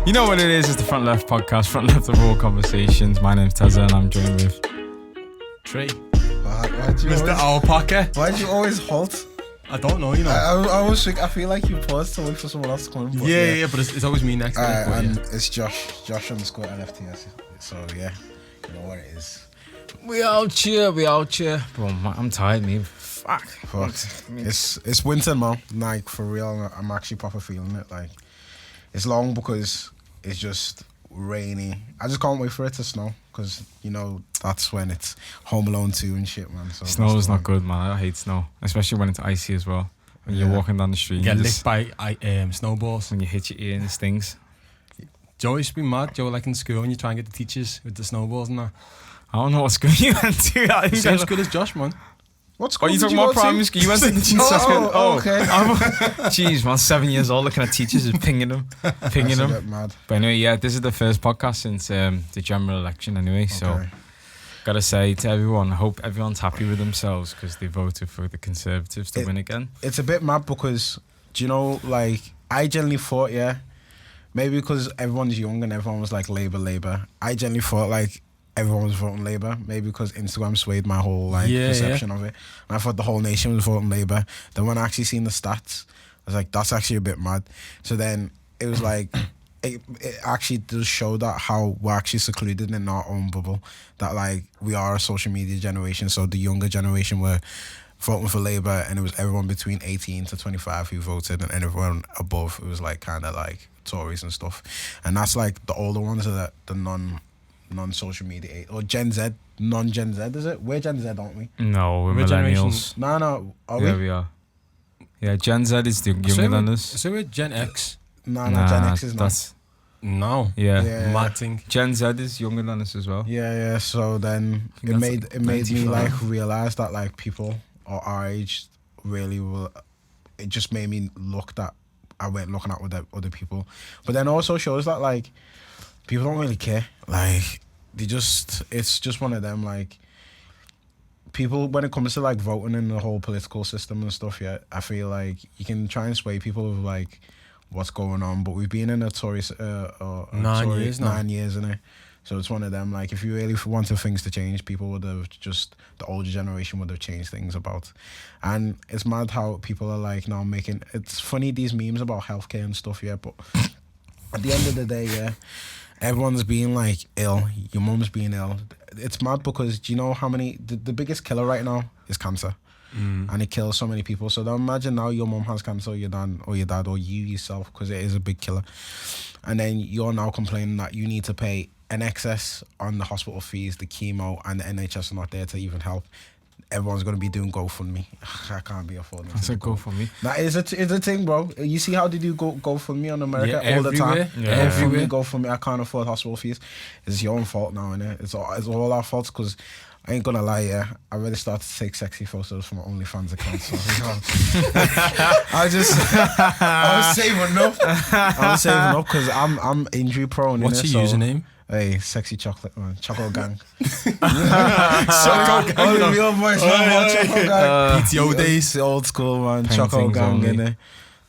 You know what it is? It's the Front Left podcast, Front Left of All Conversations. My name's Tezza and I'm joined with Trey. Mr. Alpaca. Why'd you always halt? I don't know, you know. I was think I feel like you paused to wait for someone else to come in. But Yeah, but it's always me next. and it's Josh _LFTS. So yeah, you know what it is. We out here. Bro, I'm tired, man. Fuck. It's winter, man. Like for real, I'm actually proper feeling it. Like it's long because it's just rainy. I just can't wait for it to snow because you know that's when it's Home Alone 2 and shit, man. So Snow is not good, man. I hate snow, especially when it's icy as well. When you're walking down the street, You get licked by snowballs. when you hit your ear and it stings. Joe used to be mad. Joe, like in school, when you try and get the teachers with the snowballs and that. I don't know what school you went to. Same school as Josh, man. What's Are you talking about primary school? You went to okay. Jeez, man, 7 years old, looking at teachers and pinging them. That's a bit mad. But anyway, yeah, this is the first podcast since the general election anyway, so gotta say to everyone, I hope everyone's happy with themselves because they voted for the Conservatives to win again. It's a bit mad because, do you know, like, I generally thought, maybe because everyone's young and everyone was like Labour. I generally thought like everyone was voting Labour, maybe because Instagram swayed my whole perception of it. And I thought the whole nation was voting Labour. Then when I actually seen the stats, I was like, that's actually a bit mad. So then it was like, it actually does show that how we're actually secluded in our own bubble. That like we are a social media generation. So the younger generation were voting for Labour, and it was everyone between 18 to 25 who voted, and everyone above it was like kind of like Tories and stuff. And that's like the older ones are the non-social media age, or Gen Z, non-Gen Z, is it? We're Gen Z, aren't we? No, we're millennials. No, are Yeah, we? we are. Yeah, Gen Z is the younger than us. So we're Gen X. No, Gen X is not. That's No. yeah. Mad thing. Gen Z is younger than us as well. Yeah. So then it made me like realize that like people our age really will. It just made me look that I went looking at with other people, but then also shows that like people don't really care. Like it's just one of them like people when it comes to like voting in the whole political system and stuff. Yeah, I feel like you can try and sway people with like what's going on, but we've been in a Tory 9 years now. 9 years in it. So it's one of them, like, if you really wanted things to change, people would have just, the older generation would have changed things about. And it's mad how people are, like, now making, it's funny, these memes about healthcare and stuff, yeah, but at the end of the day, yeah, everyone's being, like, ill. Your mum's being ill. It's mad because, do you know how many, the biggest killer right now is cancer. And it kills so many people. So then imagine now your mum has cancer, or your dad, or you yourself, because it is a big killer. And then you're now complaining that you need to pay an excess on the hospital fees, the chemo, and the NHS are not there to even help. Everyone's going to be doing GoFundMe. I can't be affording it. That's a GoFundMe. That is it's a thing, bro. You see how they do GoFundMe on America all the time? Yeah. Everywhere. GoFundMe, I can't afford hospital fees. It's your own fault now, innit? It's all our fault because I ain't gonna lie, yeah. I already started to take sexy photos from my OnlyFans account, so you know. I was saving up because I'm injury prone. What's your username? Hey, sexy chocolate man, Choco Gang. Choco Gang. Only real boys love Choco Gang. PTO days. The old school man, Choco Gang in there.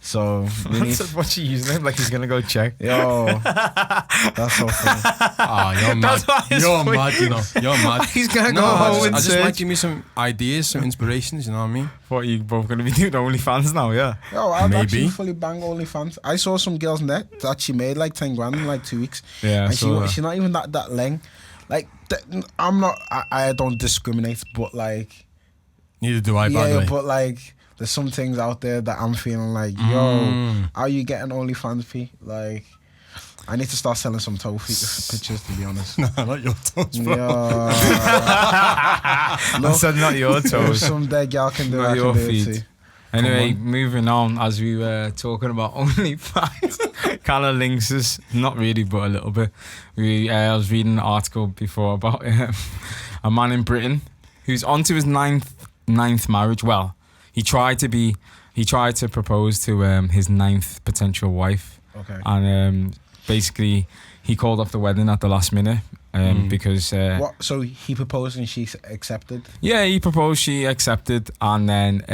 So we need. What's your username? Like he's gonna go check. Yo, that's so funny. Ah, you're mad. You're mad, you know. You're mad. He's gonna go home and I just might search. give me some ideas, some inspirations, you know what I mean? What are you both gonna be doing? OnlyFans now, yeah. Yo, I'd Maybe. actually fully bang OnlyFans. I saw some girl's net that she made like 10 grand in like 2 weeks. Yeah, and she's not even that leng. Like I don't discriminate, but like Neither do I, by the way. but like there's some things out there that I'm feeling like, yo, are you getting OnlyFans P? Like, I need to start selling some toe pictures, to be honest. No, not your toes, bro. Yeah. I said not your toes. Some dead gal can do it. Not I your can do it feet. too. Anyway, moving on, as we were talking about OnlyFans, kind of links us, not really, but a little bit. I was reading an article before about a man in Britain who's onto his ninth marriage. Well, he tried to propose to his 9th potential wife. Okay. And basically, he called off the wedding at the last minute because... what? So he proposed and she accepted? Yeah, he proposed, she accepted, and then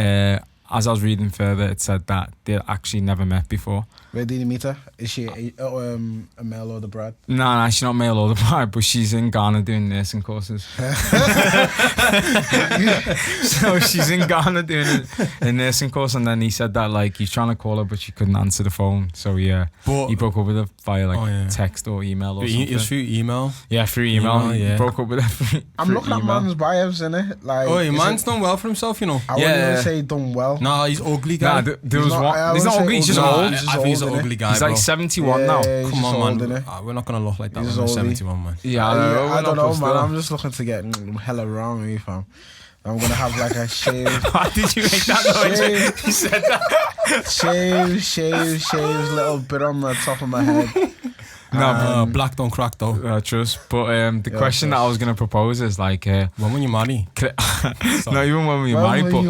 as I was reading further, it said that they actually never met before. Where did you meet her? Is she a male or the bride? No, she's not male or the bride, but she's in Ghana doing nursing courses. So she's in Ghana doing a nursing course, and then he said that like he's trying to call her, but she couldn't answer the phone. So he broke up with her via like text or email or something. It was through email. Yeah, through email. He broke up with her. I'm looking at man's bios, innit? Like, man's done well for himself, you know. I wouldn't even say done well. Nah, he's ugly guy. Nah, there was one. He's not ugly. He's just old. I think he's an ugly guy. He's like 71 now. Come on, man. We're not gonna look like that when we're 71, man. Yeah, I don't know, man. I'm just looking to get hella wrong with you, fam. I'm gonna have like a shave. Why did you make that noise? You said that. Shave, little bit on the top of my head. No, black don't crack though. Trust. But the question that I was gonna propose is like, when will you marry? Not even when you marry, but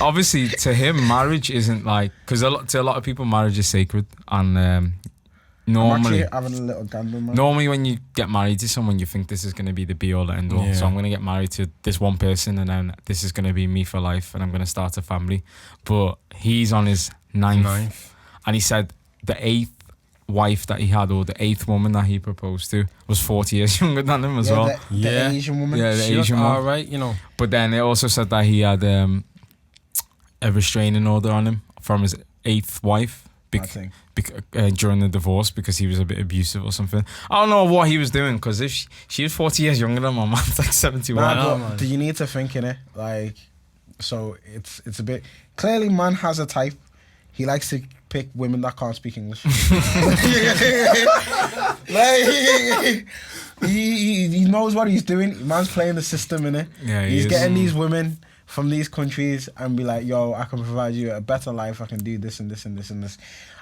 obviously, to him, marriage isn't like, because to a lot of people, marriage is sacred, and normally, I'm having a little gamble, man. Normally, when you get married to someone, you think this is going to be the be all and end all. Yeah. So I'm going to get married to this one person, and then this is going to be me for life, and I'm going to start a family. But he's on his ninth, and he said the 8th wife that he had, or the 8th woman that he proposed to, was 40 years younger than him as well. The Asian woman. Yeah, the Asian one. Right, you know. But then it also said that he had a restraining order on him from his 8th wife. During the divorce, because he was a bit abusive or something. I don't know what he was doing, because if she was 40 years younger than my man's like 71. But do you need to think in it? Like, so it's a bit, clearly man has a type. He likes to pick women that can't speak English. Like, he knows what he's doing. Man's playing the system in it. Yeah, he's getting these women from these countries and be like, yo, I can provide you a better life. I can do this and this and this and this.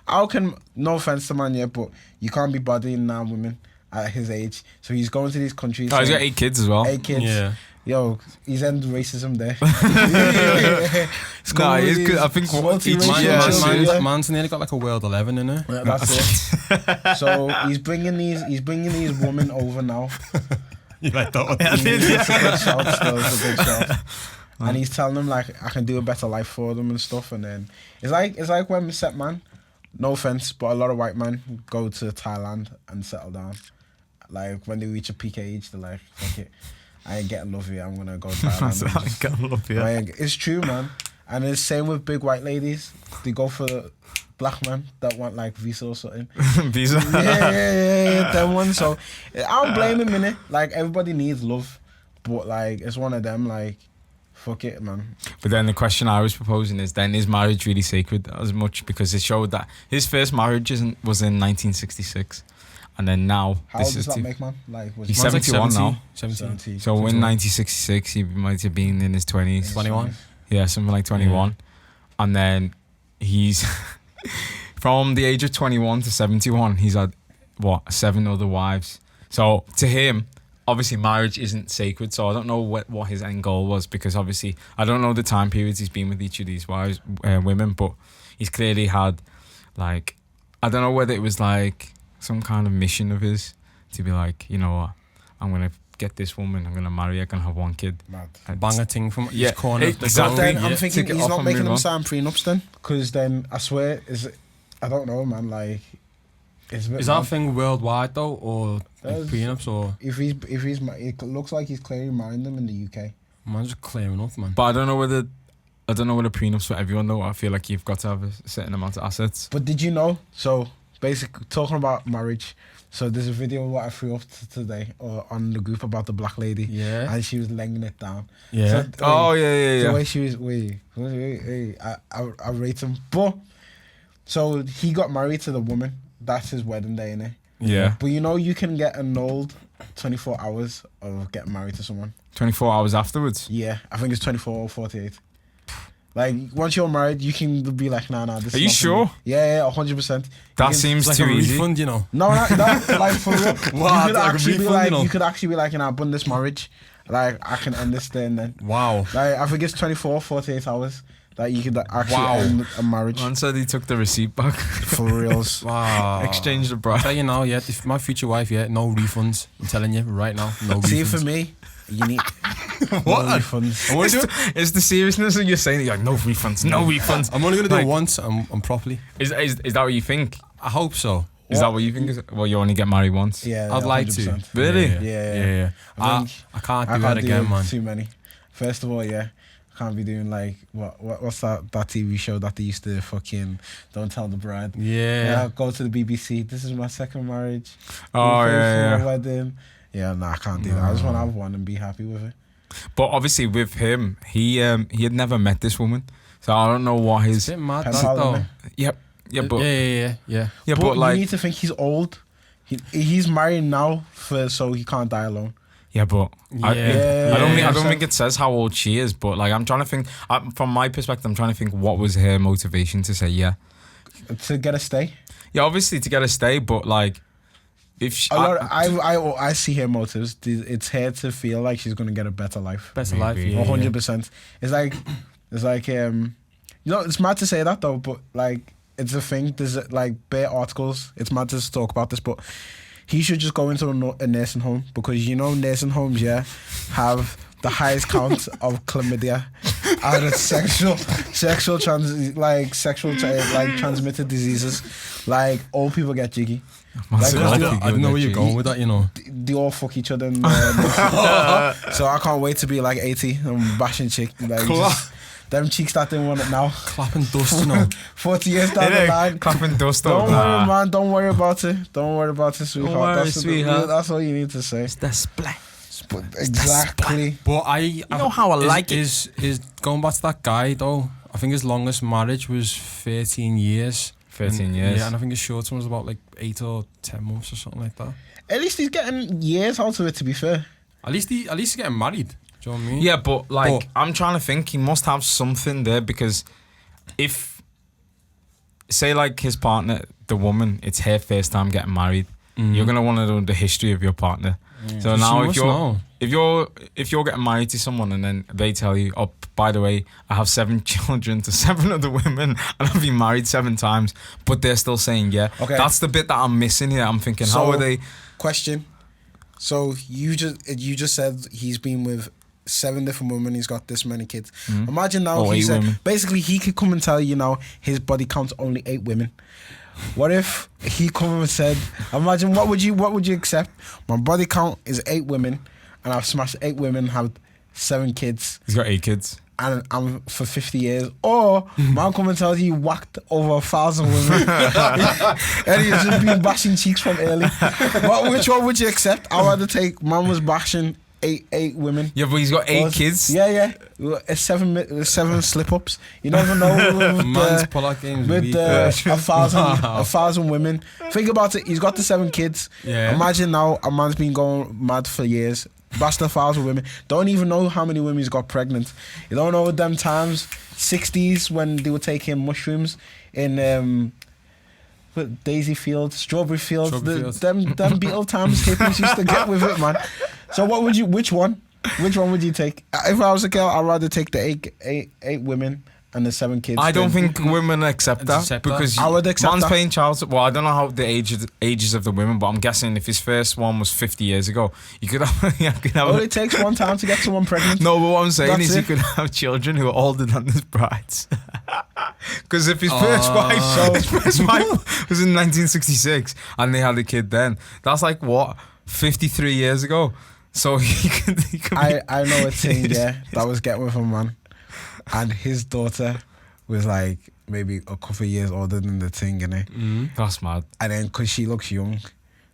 How can, no offense to man yet, but you can't be bodying 9 women at his age. So he's going to these countries. Oh, he's got 8 kids as well. 8 kids. Yeah. Yo, he's ended racism there. No, it's good. I think man's nearly got like a world 11 in it. Yeah, that's it. So he's bringing these women over now. You like that one? It's a big shout. Still, it's a big shout. And he's telling them like I can do a better life for them and stuff. And then it's like when we set man. No offense, but a lot of white men go to Thailand and settle down. Like when they reach a peak age, they're like, fuck it, I ain't getting love here. I'm gonna go to Thailand. It's true, man. And it's same with big white ladies. They go for black men that want like visa or something. Visa. Yeah, that one. So I don't blame him in it. Like everybody needs love, but like it's one of them. Like fuck it, man. But then the question I was proposing is marriage really sacred as much? Because it showed that his first marriage was in 1966. And then now, how old does that make man? Like, he's 71 now. 70. So in 1966, he might have been in his 20s. 21? Yeah, something like 21. Yeah. And then he's, from the age of 21 to 71, he's had, 7 other wives. So to him, obviously marriage isn't sacred, so I don't know what his end goal was, because obviously I don't know the time periods he's been with each of these wives, women, but he's clearly had, like, I don't know whether it was like some kind of mission of his to be like, you know what, I'm gonna get this woman, I'm gonna marry her, gonna have 1 kid. Mad. Bang a thing from each corner. Exactly. Then I'm thinking he's not making them sign prenups then, because then I swear I don't know, man. Like, is that a thing worldwide though, or like prenups, or if he's it looks like he's clearly marrying them in the UK. Man's just clearing up, man. But I don't know whether prenups for everyone though. I feel like you've got to have a certain amount of assets. But did you know? So basically, talking about marriage. So there's a video what I threw up today on the group about the black lady. Yeah. And she was laying it down. Yeah. So, the way she was, I rate him. But so he got married to the woman. That's his wedding day, innit? Yeah. But you know you can get annulled 24 hours of getting married to someone. 24 hours afterwards? Yeah, I think it's 24 or 48. Like, once you're married, you can be like, nah, this is Are you sure? Yeah, 100%. That seems like too a easy. refund, you know. No, like for real. Wow, you could actually be like, you know, I've done this marriage. Like, I can end this day and then. Wow. Like, I think it's 24, 48 hours that you could actually end a marriage. Man said he took the receipt back. For reals. Wow. Exchanged the bride. Tell you now, if my future wife, no refunds. I'm telling you right now, no refunds. See, for me, you need... What? No refunds. I'm only doing, It's the seriousness of you saying it, you're like, no refunds, no refunds. I'm only gonna do Like- it once and properly. Is that what you think? I hope so. Is that what you think? Well, you only get married once. Yeah, I'd like to. 100%. Really? Yeah. I can't do that again, man. Too many. First of all, yeah, I can't be doing like what's that TV show that they used to fucking Don't Tell the Bride. Yeah. Go to the BBC. This is my second marriage. Oh, We paid for yeah. my wedding. Yeah, nah, I can't do that. I just want to have one and be happy with it. But obviously with him, he had never met this woman, so I don't know what It's his. a bit mad, Pen that, pal, though. innit? Yep. Yeah, but Yeah. yeah, but but like you need to think he's old. He's married now so he can't die alone. yeah, but I Yeah. don't think it says how old she is. But like I'm trying to think from my perspective. I'm trying to think what was her motivation to say yeah. To get a stay. Yeah, obviously to get a stay, but like if she, I see her motives. It's her to feel like she's gonna get a better life. Better Maybe. life, yeah. 100%. It's like it's mad to say that though, but like it's a thing. There's like bare articles. It's mad to talk about this, but he should just go into a nursing home because nursing homes have the highest count of chlamydia out of sexual transmitted diseases. Like old people get jiggy. Massive Like, old I people don't know get where you're jiggy. going with that, you know. They all fuck each other. So I can't wait to be like 80 and bashing chick. Like just, them cheeks that didn't want it now. Clapping dust, you know. 40 years down the line. Clapping dust Don't over worry, that. man. Don't worry about it. Don't worry about it, sweetheart. worry, sweetheart. That's all you need to say. The splat. Exactly. But You know how I like it. Is going back to that guy, though, I think his longest marriage was 13 years. 13 And- years. Yeah, and I think his short one was about like 8 or 10 months or something like that. At least he's getting years out of it, to be fair. At least he's getting married. Do you know what I mean? Yeah, but like But- I'm trying to think, he must have something there because if say like his partner, the woman, it's her first time getting married, you're gonna want to know the history of your partner. So She now must know. if you're getting married to someone and then they tell you, oh, by the way, I have 7 children to 7 other women and I've been married 7 times, but they're still saying yeah. Okay. That's the bit that I'm missing here. I'm thinking, how are they? Question. So you just said he's been with 7 different women. He's got this many kids. Imagine now Oh, he 8 said women. basically he could come and tell you now his body counts only 8 women. What if he come and said, imagine what would you accept? My body count is 8 women, and I've smashed 8 women, have 7 kids, He's got 8 kids. and I'm for 50 years. Or man come and tells you he whacked over 1,000 women, and he's just been bashing cheeks from early. Which one would you accept? I'd rather take man was bashing 8 women. Yeah, but he's got 8 kids. Yeah. 7 slip ups. You never know. With, Man's pull-out games with weak. 1,000 women. Think about it. He's got the 7 kids. Yeah. Imagine now a man's been going mad for years. Bashed 1,000 women. Don't even know how many women he's got pregnant. You don't know them times, 60s when they were taking mushrooms in Daisy Fields, Strawberry Fields. Strawberry Fields. Them Beatle times hippies used to get with it, man. So which one would you take? If I was a girl, I'd rather take the eight women and the 7 kids. I don't than- think women accept that Accept that. because I would accept man's that. paying child support. Well, I don't know how the ages of the women, but I'm guessing if his first one was 50 years ago, you could have. You could have All it takes one time to get someone pregnant. no, but what I'm saying That's is it. you could have children who are older than his brides. Because if his first wife was in 1966 and they had a kid then, that's like what 53 years ago. So he could I know a thing, yeah, that was getting with a man, and his daughter was like maybe a couple of years older than the thing, innit? That's mad. And then because she looks young,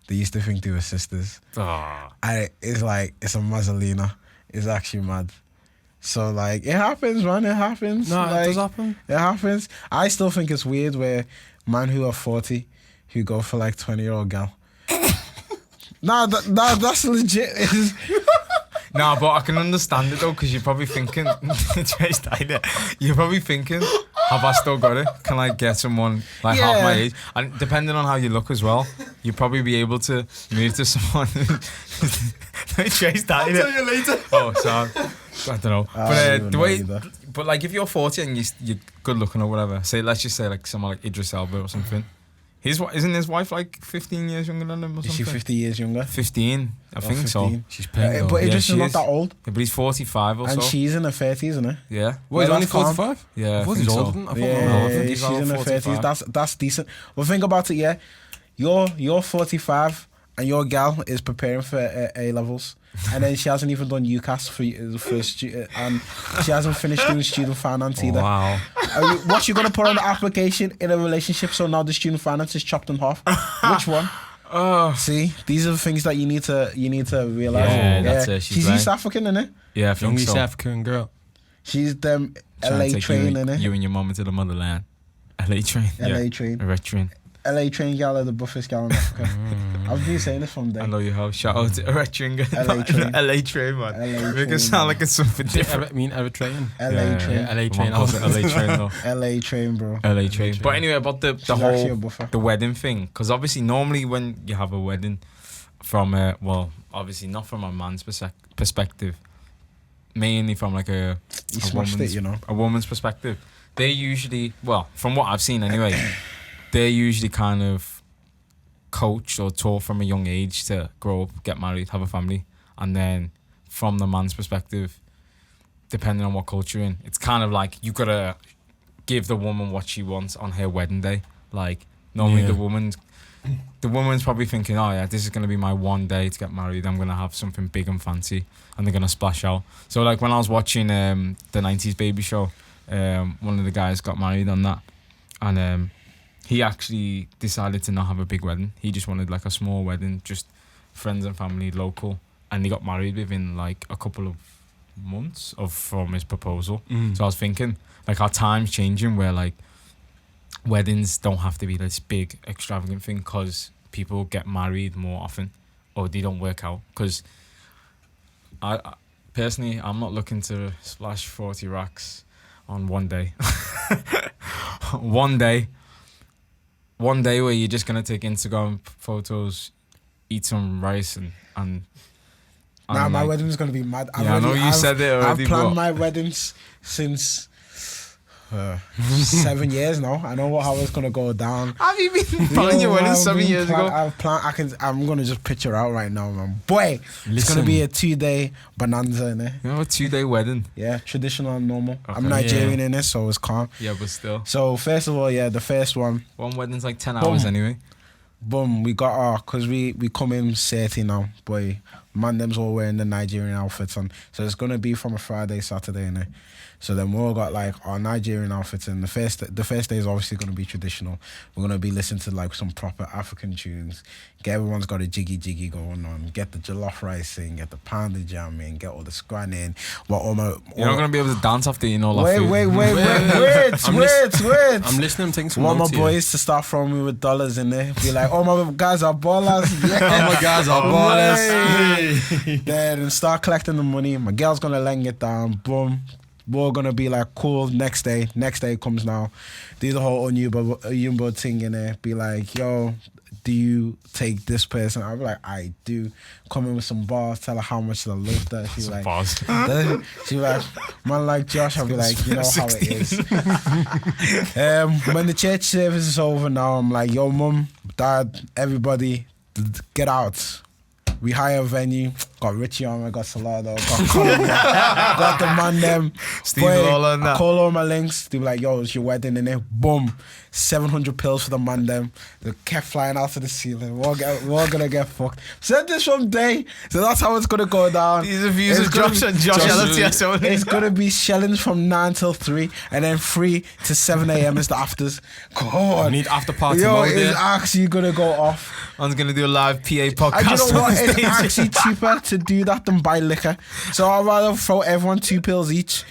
they used to think they were sisters. And it's like, it's a Mazzolina. It's actually mad. So like, it happens, man. It happens. No, like, it does happen. It happens. I still think it's weird where men who are 40 who go for like 20-year-old gal. That's legit. No, but I can understand it though, because you're probably thinking, you're probably thinking, have I still got it? Can I get someone like half my age? And depending on how you look as well, you'll probably be able to move to someone. Chase that. I'll tell you later. Oh, sorry. I don't know. But the way, like if you're 40 and you're good looking or whatever, let's just say like someone like Idris Elba or something. Isn't his wife like 15 years younger than him or something? Is she 50 years younger? 15, I think 15. so. She's paying. But Idris she is not is. that old. Yeah, but he's 45 or And so. she's in her 30s, isn't it? Yeah. Well, he's Well, only that's calm. 45. Yeah, I thought I he's think older so. than. I thought Yeah, he was she's older. in her 45. 30s. That's decent. Well, think about it, yeah. You're 45 and your gal is preparing for A levels, and then she hasn't even done UCAS and she hasn't finished doing student finance either. Wow. What you gonna put on the application in a relationship? So now the student finance is chopped in half. Which one? See, these are the things that you need to realize. Yeah, that's it. She's right. East African, innit? Yeah, I think Young so. East African girl. She's them Trying to LA take train, you, innit? you and your mum into the motherland. LA train. LA train. A red train. LA train gal are the buffest gal in Africa. I've been saying this from day. I know you have. Shout out to a red train. LA train. LA train, man. LA Make train, it sound man. like it's something different. I mean, Eritrean. LA train. Yeah, LA Come train. on, call it LA train though. LA train, bro. LA train. But anyway, about the She's actually a whole buffer. the wedding thing, because obviously normally when you have a wedding from well, obviously not from a man's perspective, mainly from like a smashed it, woman's, you know. a woman's perspective, they usually, well, from what I've seen anyway, they're usually kind of coached or taught from a young age to grow up, get married, have a family, and then from the man's perspective, depending on what culture you're in, it's kind of like you gotta give the woman what she wants on her wedding day. Like normally Yeah. the woman's probably thinking, oh yeah, this is gonna be my one day to get married. I'm gonna have something big and fancy, and they're gonna splash out. So like when I was watching the 90s Baby Show, one of the guys got married on that, and he actually decided to not have a big wedding. He just wanted like a small wedding, just friends and family, local, and he got married within like a couple of months from his proposal. So I was thinking, like, our time's changing where like weddings don't have to be this big extravagant thing because people get married more often or they don't work out. Because I personally, I'm not looking to splash 40 racks on one day. One day where you're just gonna take Instagram photos, eat some rice and Nah, my like, wedding's gonna be mad. Yeah, I know you said it already, I've planned but my weddings since 7 years now. I know how it's gonna go down. have you been planning your wedding 7 years ago? I've planned. I'm gonna just picture out right now, man. Boy, it's gonna Listen. be a 2-day bonanza in it. You know, a 2-day wedding. Yeah, traditional and normal. I'm Okay. Nigerian in it, so it's calm. Yeah, but still, So first of all, yeah, the first one, one wedding's like 10 hours anyway. boom, we got our, cause we come in 30 now, boy. Man, them's all wearing the Nigerian outfits on, so it's gonna be from a Friday, Saturday, innit? So then we all got like our Nigerian outfits, and the first day is obviously gonna be traditional. We're gonna be listening to like some proper African tunes. Everyone's got a jiggy going on. Get the jollof rice in, get the pounded jam in, get all the scran in. You're not gonna be able to dance after you know that Wait, food. wait. I'm listening. I'm taking some Want my notes here. boys to start throwing me with dollars in there. Be like, oh, my guys are ballers. Yeah. Oh my guys are ballers. Then start collecting the money. My girl's gonna laying it down. Boom. We're gonna be like, cool. Next day comes now. Do the whole Yumbo thing in there. Be like, yo, do you take this person? I'll be like, I do. Come in with some bars. Tell her how much I love that. She's like, she like, man, like Josh. I'll be like, you know how it is. When the church service is over now, I'm like, yo, mum, dad, everybody, get out. We hire a venue. Got Richie on, I got Salado, got Colin, got the man them. Steve Boy, Lawler and I that. call all my links. They be like, yo, it's your wedding in there. Boom. 700 pills for the man them. They kept flying out to the ceiling. We're all gonna get fucked. Said this from day. So that's how it's gonna go down. These are views It's of gonna Josh be- and Josh LTS only. It's gonna be shellings from 9 till 3, and then 3 to 7 a.m. is the afters. Come I on. need after party Yo, mode it's there. actually gonna go off. I'm gonna do a live PA And podcast. you know what? on It's stage. actually cheaper to do that than buy liquor. So I'd rather throw everyone 2 pills each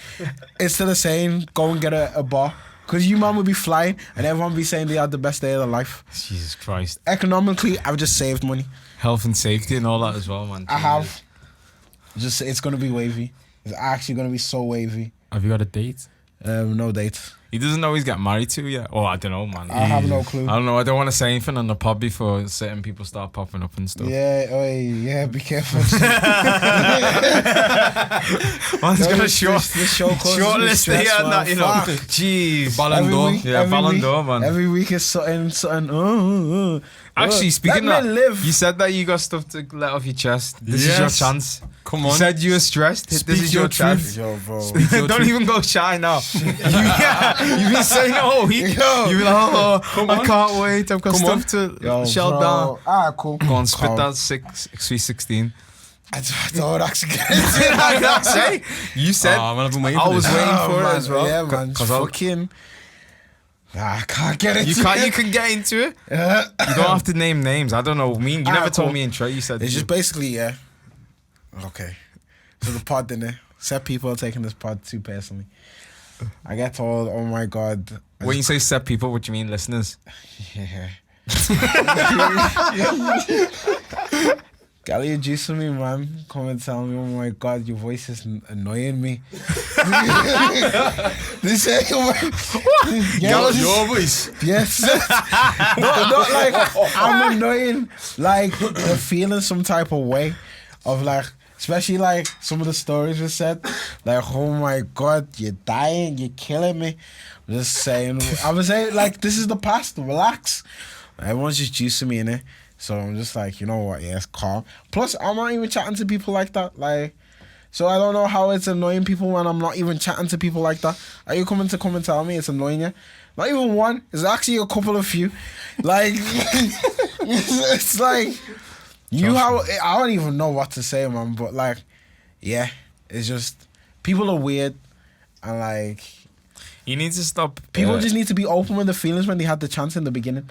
instead of saying go and get a bar. Because you man would be flying and everyone would be saying they had the best day of their life. Jesus Christ. Economically, I've just saved money. Health and safety and all that as well, man. I have. It's gonna be wavy. It's actually gonna be so wavy. Have you got a date? No date. He doesn't know he's getting married to yet. Oh, I don't know, man. I have no clue. I don't know. I don't want to say anything on the pod before certain people start popping up and stuff. Yeah, be careful. Man's got a This show short list here and that, you know. Jeez. Ballon d'Or. Yeah, Ballon d'Or, man. Every week is something. Actually, speaking let of me that, live. you said that you got stuff to let off your chest. This is your Yes. chance. Come You on. said you were stressed. This Speak is your your chance. Yo, bro. Don't even go shy now. You've been saying it all week. Yo. You've been like, oh, Come I on. can't wait. I've got Come stuff to Yo, shell bro. down. Ah, cool. Go on, spit Calm. that 6-3-16. I don't actually get into it. I can't say. You said. Oh, man, I've been waiting I for was this. waiting for man, it as well. Yeah, man. 'Cause I'll- Fucking. I can't get into You can't. it. You can get into it. You don't have to name names. I don't know. You never Alright, told cool. me in Trey. You said It's you- just basically, yeah. Okay. So the pod, innit? Set people are taking this pod too personally. I get told, oh my God. when you say set people, what do you mean, listeners? Yeah. Gally introduced me, man. Come and tell me, oh my God, your voice is annoying me. They say, Your voice. yes. not like I'm annoying. Like they're feeling some type of way of like, especially like some of the stories were said. Like, oh my God, you're dying, you're killing me. I'm just saying, I was saying like this is the past. Relax. Everyone's just juicing me in it. So I'm just like, you know what? Yeah, it's calm. Plus, I'm not even chatting to people like that. Like, so I don't know how it's annoying people when I'm not even chatting to people like that. Are you coming to come and tell me it's annoying you? Not even one. It's actually a couple of few. Like, it's like you have. I don't even know what to say, man. But like, yeah, it's just people are weird, and like You need to stop. people just need to be open with the feelings when they had the chance in the beginning.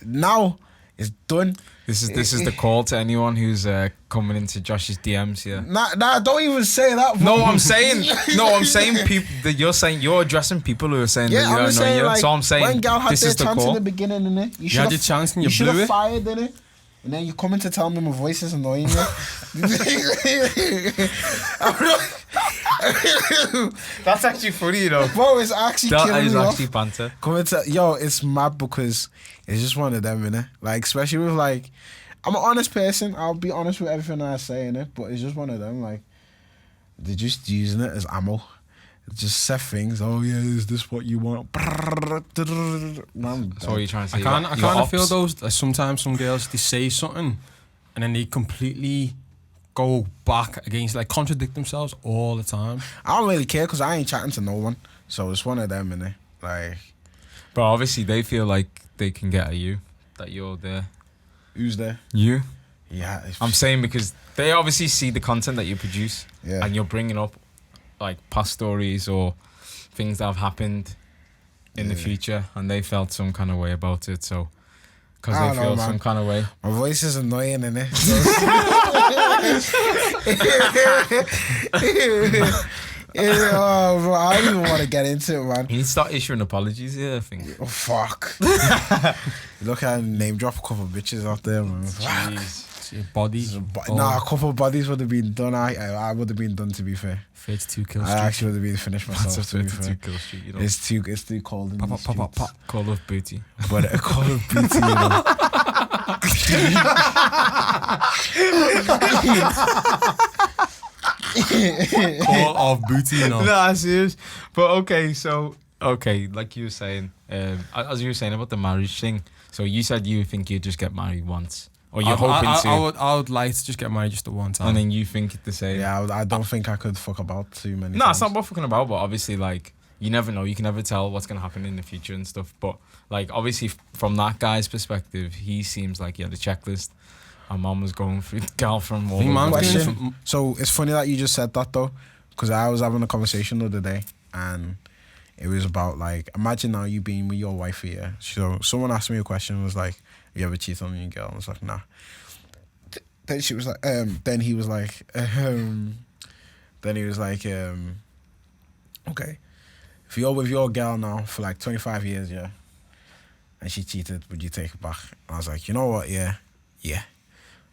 Now it's done. This is the call to anyone who's coming into Josh's DMs here. Nah, don't even say that. Bro. No, I'm saying people that you're addressing people who are saying Yeah, that I'm you're just annoying saying, you. like, So I'm saying when gal had this their is the chance in call. the beginning, innit? You had your chance and you should blew have it. fired, innit? And then you coming to tell me my voice is annoying you. That's actually funny, you know. Bro, it's actually That killing is me actually off. banter. Coming to, yo, it's mad because it's just one of them, innit? Like, especially with like, I'm an honest person. I'll be honest with everything I say, innit? But it's just one of them, like, they're just using it as ammo. Just set things. Oh yeah, is this what you want? Man, That's what you're trying to say. I kind Your of ops. feel those. Like sometimes some girls they say something, and then they completely go back against, like contradict themselves all the time. I don't really care because I ain't chatting to no one. So it's one of them, innit? Like, But obviously they feel like they can get at you, that you're there. who's there? You? Yeah, I'm saying because they obviously see the content that you produce, yeah. and you're bringing up like past stories or things that have happened in the Yeah. future, and they felt some kind of way about it. So because I they don't know, feel man. some kind of way. My voice is annoying, innit? Oh, bro, I don't even want to get into it, man. You need to start issuing apologies here, I think. Oh, fuck. Look at name drop a couple of bitches out there, man. Jeez. It's your body. Nah, a couple of bodies would have been done. I would have been done, to be fair. 32 kills. I actually would have been finished myself, That's to be a fair. kill street, you know. It's too cold in Pop, these pop, pop, pop, streets. Call of Booty. But a Call of Duty, you know. Call of booty, you know. Nah, serious. But okay, like you were saying, as you were saying about the marriage thing. So you said you think you'd just get married once, or you're hoping to, I would like to just get married just the one time. and then you think the same. Yeah, I don't think I could fuck about too many No, times. it's not about fucking about, but obviously, like, you never know. You can never tell what's going to happen in the future and stuff. But, like, obviously, from that guy's perspective, he seems like he had a checklist. And mum was going through the girlfriend all think over. mum's Question. going So it's funny that you just said that though, because I was having a conversation the other day, and it was about like, imagine now you being with your wife here. So someone asked me a question, was like, "Have you ever cheated on your girl?" I was like, "Nah." Then she was like, then he was like, okay, if you're with your girl now for like 25 years, yeah, and she cheated, would you take her back? And I was like, you know what, yeah.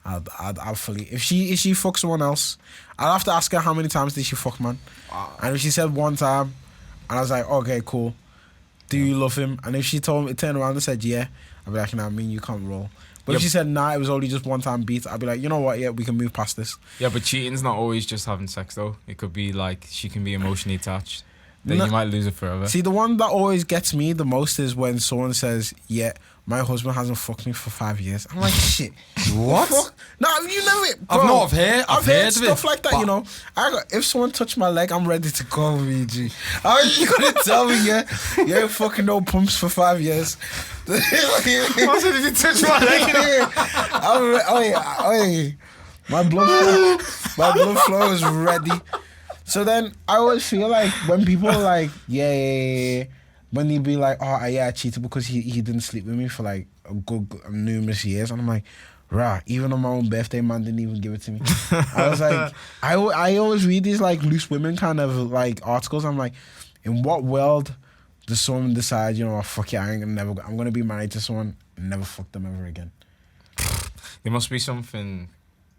I'd fully, if she fucks someone else, I'd have to ask her how many times did she fuck, man. And if she said one time, and I was like, okay, cool, Do you love him? And if she told me, turned around and said, yeah, I'd be like, nah, I mean, you can't roll. But if she said, nah, it was only just one time beat, I'd be like, you know what, yeah, we can move past this. Yeah, but cheating's not always just having sex, though. It could be like she can be emotionally attached. Then you might lose it forever. See, the one that always gets me the most is when someone says, yeah, my husband hasn't fucked me for 5 years. I'm like, shit. What? Fuck? No, you know it, bro. I've heard stuff like that, you know. If someone touched my leg, I'm ready to go, VG. How you gonna tell me, yeah, you ain't fucking no pumps for 5 years? What did you touch my leg? My blood flow is ready. So then I always feel like when people are like, yeah, when they be like, oh, yeah, I cheated because he didn't sleep with me for like a good numerous years. And I'm like, rah, even on my own birthday, man didn't even give it to me. I was like, I always read these like loose women kind of like articles. I'm like, in what world does someone decide, you know, oh, fuck it, I'm gonna be married to someone and never fuck them ever again? There must be something.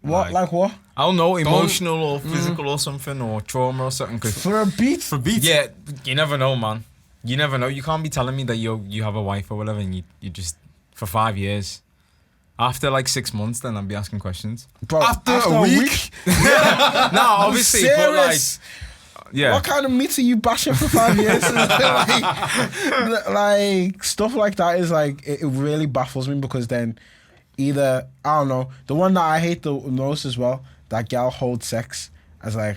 What? Like what? I don't know, emotional or physical or something, or trauma or something. For a beat? Yeah, you never know, man. You never know. You can't be telling me that you have a wife or whatever and you just, for 5 years. After like 6 months, then I'll be asking questions. Bro, after a week? Yeah. No, obviously, but like... Yeah. What kind of meat are you bashing for 5 years? like stuff like that is like, it really baffles me because then either, I don't know, the one that I hate the most as well, that gal holds sex as like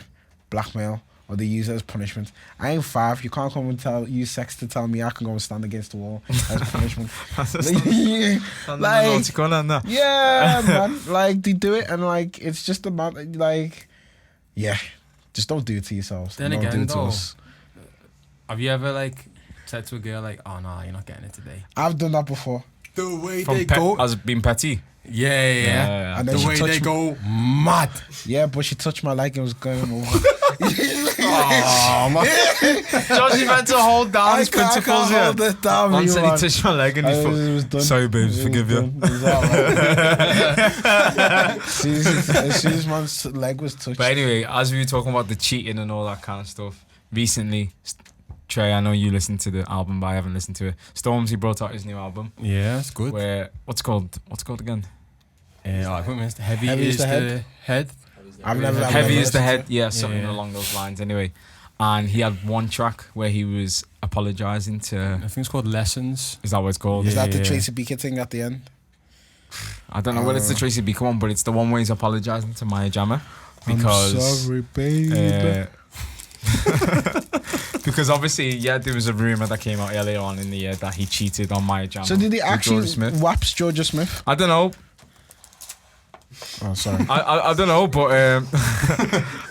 blackmail or they use it as punishment. I ain't 5, you can't come and use sex to tell me I can go and stand against the wall as punishment. Yeah, man, like they do it and like it's just about like, yeah, just don't do it to yourselves. Then don't again, do it to though, us. have you ever like said to a girl like, oh no, you're not getting it today? I've done that before. The way they go, as being petty. Yeah. And then the way they go mad. Yeah, but she touched my leg and was going over. Oh man, Josh, you meant to hold down his principles here. Hold it down, Once you he man. touched my leg and he It was thought, done. sorry babes, forgive you. As soon as man's leg was touched. But anyway, as we were talking about the cheating and all that kind of stuff, recently, Trey, I know you listened to the album, but I haven't listened to it. Stormzy brought out his new album. yeah, it's good. Where, what's it called again? I think it's Heavy is the Head. Heavy is the Head, yeah, Yeah, something yeah. along those lines anyway. And he had one track where he was apologising to... I think it's called Lessons. Is that what it's called? Is that the Tracy Beaker thing at the end? I don't know whether it's the Tracy Beaker one, but it's the one where he's apologising to Maya Jama. Because... I'm sorry, baby. Because obviously, yeah, there was a rumour that came out earlier on in the year that he cheated on Maya Jama. So did he with actually Jorja Smith. whaps Jorja Smith? I don't know. Oh, sorry. I don't know, but I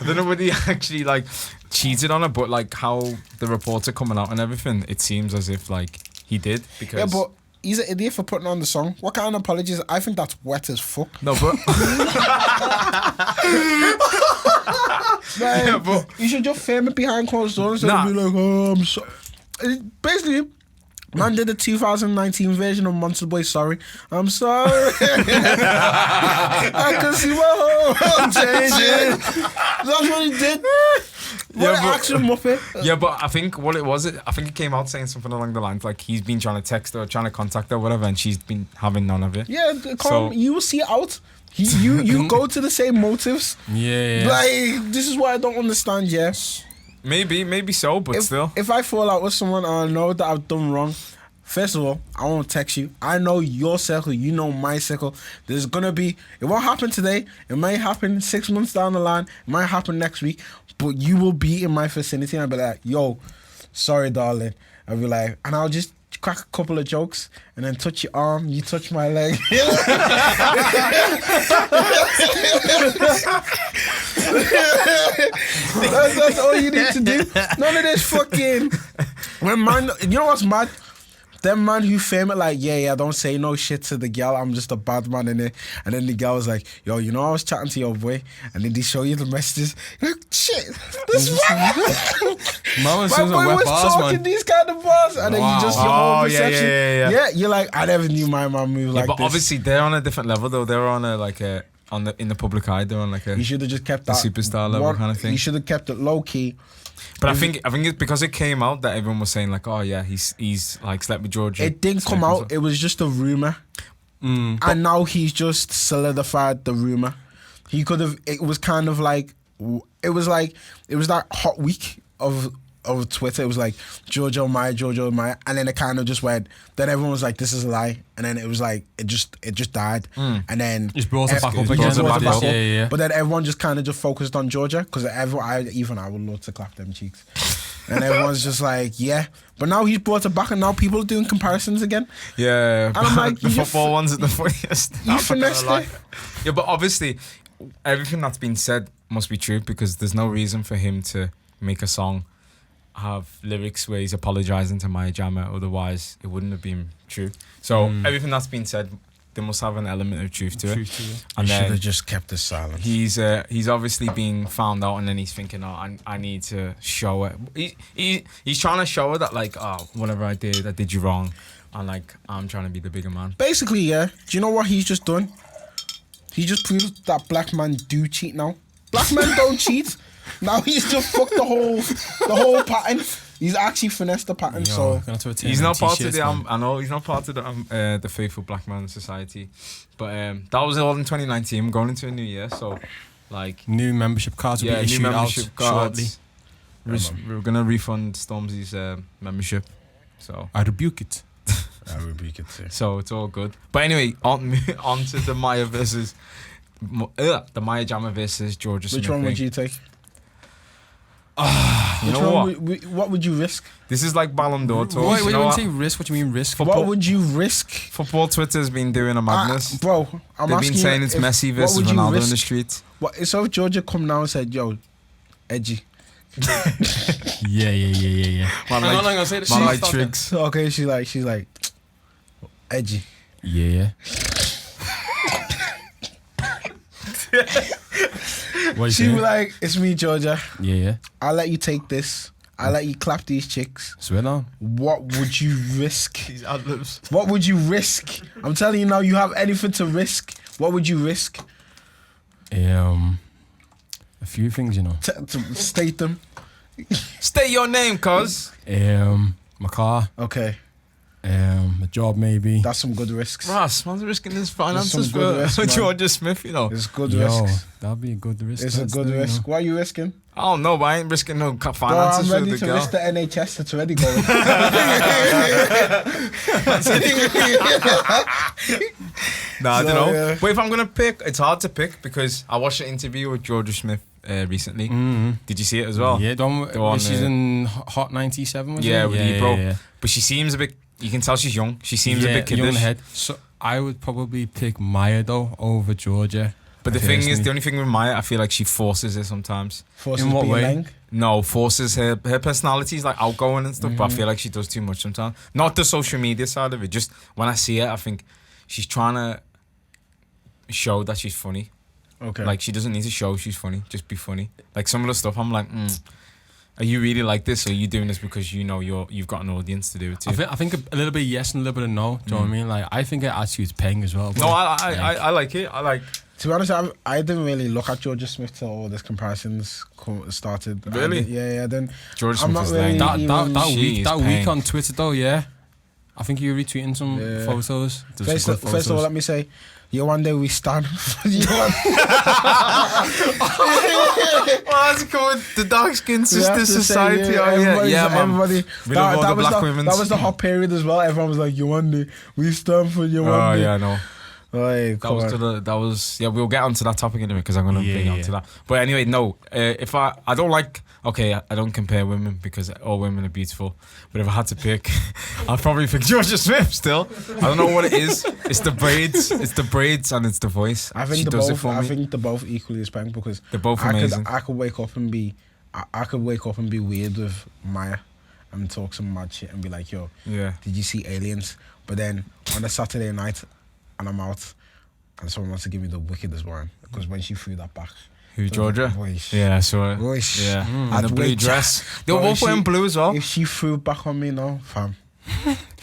don't know whether he actually like cheated on her, but like how the reports are coming out and everything, it seems as if like he did because Yeah, but he's an idiot for putting on the song. What kind of apologies? I think that's wet as fuck. no, but Like, yeah, but you should just film it behind closed doors and Nah. be like, oh, I'm sorry. Basically, man did the 2019 version of Monster Boy, sorry. I'm sorry. I can see my home changing. That's what he did. What an but- action muppet. yeah, but I think what it was, I think it came out saying something along the lines like he's been trying to text her, trying to contact her, whatever, and she's been having none of it. Yeah, So- you will see out. You go to the same motives. Yeah. Like, this is what I don't understand, yeah. Maybe so, but still. If I fall out with someone and I know that I've done wrong, first of all, I won't text you. I know your circle, you know my circle. There's gonna be, it won't happen today. It might happen 6 months down the line. It might happen next week. But you will be in my vicinity and I'll be like, yo, sorry, darling. I'll be like, and I'll just crack a couple of jokes and then touch your arm, you touch my leg. That's all you need to do. None of this fucking... When man, you know what's mad? Them man who fame it like, yeah, don't say no shit to the girl, I'm just a bad man in it. And then the girl was like, yo, you know I was chatting to your boy, and then they show you the messages. You're like, shit, this man. Man, My boy was talking these kind of bars, and then you just your whole Oh, yeah, perception. yeah. You're like, I never knew my man move like but this. obviously they're on a different level though. They're on a like a in the public eye. They're on like a You should have just kept that superstar level kind of thing. You should have kept it low key. But I think it's because it came out that everyone was saying like, oh yeah, he's like slept with Jorja. It didn't come out. It was just a rumor, and now he's just solidified the rumor. He could have. It was kind of like it was that hot week of Twitter. It was like Jorja Maya, and then it kind of just went. Then everyone was like, "This is a lie," and then it was like it just died, and then Just brought it back up again. Yeah. But then everyone just kind of just focused on Jorja because I would love to clap them cheeks, and everyone's just like, yeah. But now he's brought it back, and now people are doing comparisons again. Yeah, and I'm like, the football ones are the funniest. You finessed it. Yeah, but obviously, everything that's been said must be true because there's no reason for him to make a song have lyrics where he's apologizing to Maya Jama, otherwise it wouldn't have been true. So everything that's been said, they must have an element of truth to it. And should have just kept it silent. He's obviously being found out, and then he's thinking, oh, I need to show it. He's trying to show her that like, oh, whatever I did you wrong, and like I'm trying to be the bigger man. Basically, yeah. Do you know what he's just done? He just proved that black men do cheat now. Black men don't cheat. Now he's just fucked the whole pattern. He's actually finessed the pattern. So he's not part of the. I know he's not part of the faithful black man society. But that was all in 2019. Going into a new year, so like new membership cards will be issued out shortly. We're gonna refund Stormzy's membership. So I rebuke it. I rebuke it too. So it's all good. But anyway, on to the Maya versus the Maya Jama versus Jorja Smith. Which one would you take? You know what? What would you risk? This is like Ballon d'Or talk. Wait, when you say risk, what do you mean risk? What would you risk? Football Twitter's been doing a madness. Bro, they've been saying it's Messi versus Ronaldo in the street. So if Jorja come now and said, yo, edgy. Yeah. Man like tricks. Okay, she's like, edgy. Yeah. She was like, it's me, Jorja. Yeah. I'll let you take this. I'll let you clap these chicks. Swear on. What would you risk? These ad-libs. What would you risk? I'm telling you now, you have anything to risk. What would you risk? A few things, you know. To state them. State your name, cuz. My car. Okay. A job maybe. That's some good risks. Ross, man's risking his finances for risks, Jorja Smith, you know. It's good risks. That'd be a good risk. It's a good risk. What are you risking? I don't know, but I ain't risking no finances Bro, I'm ready for the to girl. risk the NHS. It's already going. Nah, I don't know. Yeah. But if I'm gonna pick, it's hard to pick because I watched an interview with Jorja Smith recently. Did you see it as well? Yeah, she's in Hot 97. Was yeah, it? with Ebro. But she seems a bit. You can tell she's young. She seems a bit kiddish. Young in the head. So I would probably pick Maya though over Jorja. But the thing is, the only thing with Maya, I feel like she forces it sometimes. Forces in what way? Lang? No, forces her personality is like outgoing and stuff, but I feel like she does too much sometimes. Not the social media side of it, just when I see it, I think she's trying to show that she's funny. Okay. Like she doesn't need to show she's funny, just be funny. Like some of the stuff, I'm like, are you really like this, or are you doing this because you know you've got an audience to do it too? I think a little bit yes and a little bit of no. Do you know what I mean? Like I think her attitude's paying as well. No, I like it. I like. To be honest, I didn't really look at Jorja Smith till all these comparisons started. Really? Yeah. Then Jorja I'm Smith not is really lame. that week on Twitter though, yeah. I think you were retweeting some photos. First of all, let me say, one day we stand for you. What's called the Dark Skin Sister Society? Yeah, man. Everybody. We love all the black women. That was the hot period as well. Everyone was like, one day we stand for you. Oh yeah, no. Like, that was we'll get onto that topic in a minute because I'm gonna bring onto that. But anyway, no. If I don't like, okay, I don't compare women because all women are beautiful. But if I had to pick, I'd probably pick Jorja Smith. Still, I don't know what it is. It's the braids. It's the braids and it's the voice. I think they're both equally as bang because they're both amazing. I could wake up and be weird with Maya and talk some mad shit and be like, yo, did you see Aliens? But then on a Saturday night, and I'm out, and someone wants to give me the wickedest one because when she threw that back. Who, Jorja? Voice. Yeah, I saw it. Voice. Yeah. And the blue dress. They were both wearing blue as well. If she threw it back on me now, fam,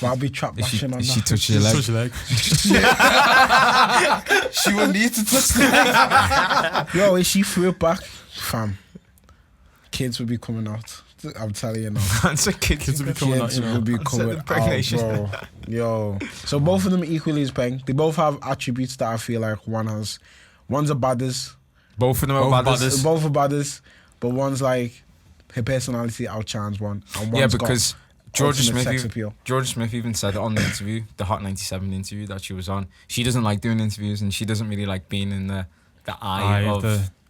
I'll be trapped bashing on that. She touched your leg. She would need to touch the leg. Yo, if she threw it back, fam, kids would be coming out. I'm telling you now. That's a Kids would be coming out, Kids you know. would be That's coming an out, impregnation. bro. Yo. So both of them equally as bang. They both have attributes that I feel like one's a baddest. Both of them are Both baddest. baddest. Both are baddest, but one's like her personality outshines one. And Yeah, one's because got Jorja ultimate Smith, sex appeal. Jorja Smith even said it on the interview, the Hot 97 interview that she was on. She doesn't like doing interviews, and she doesn't really like being in the eye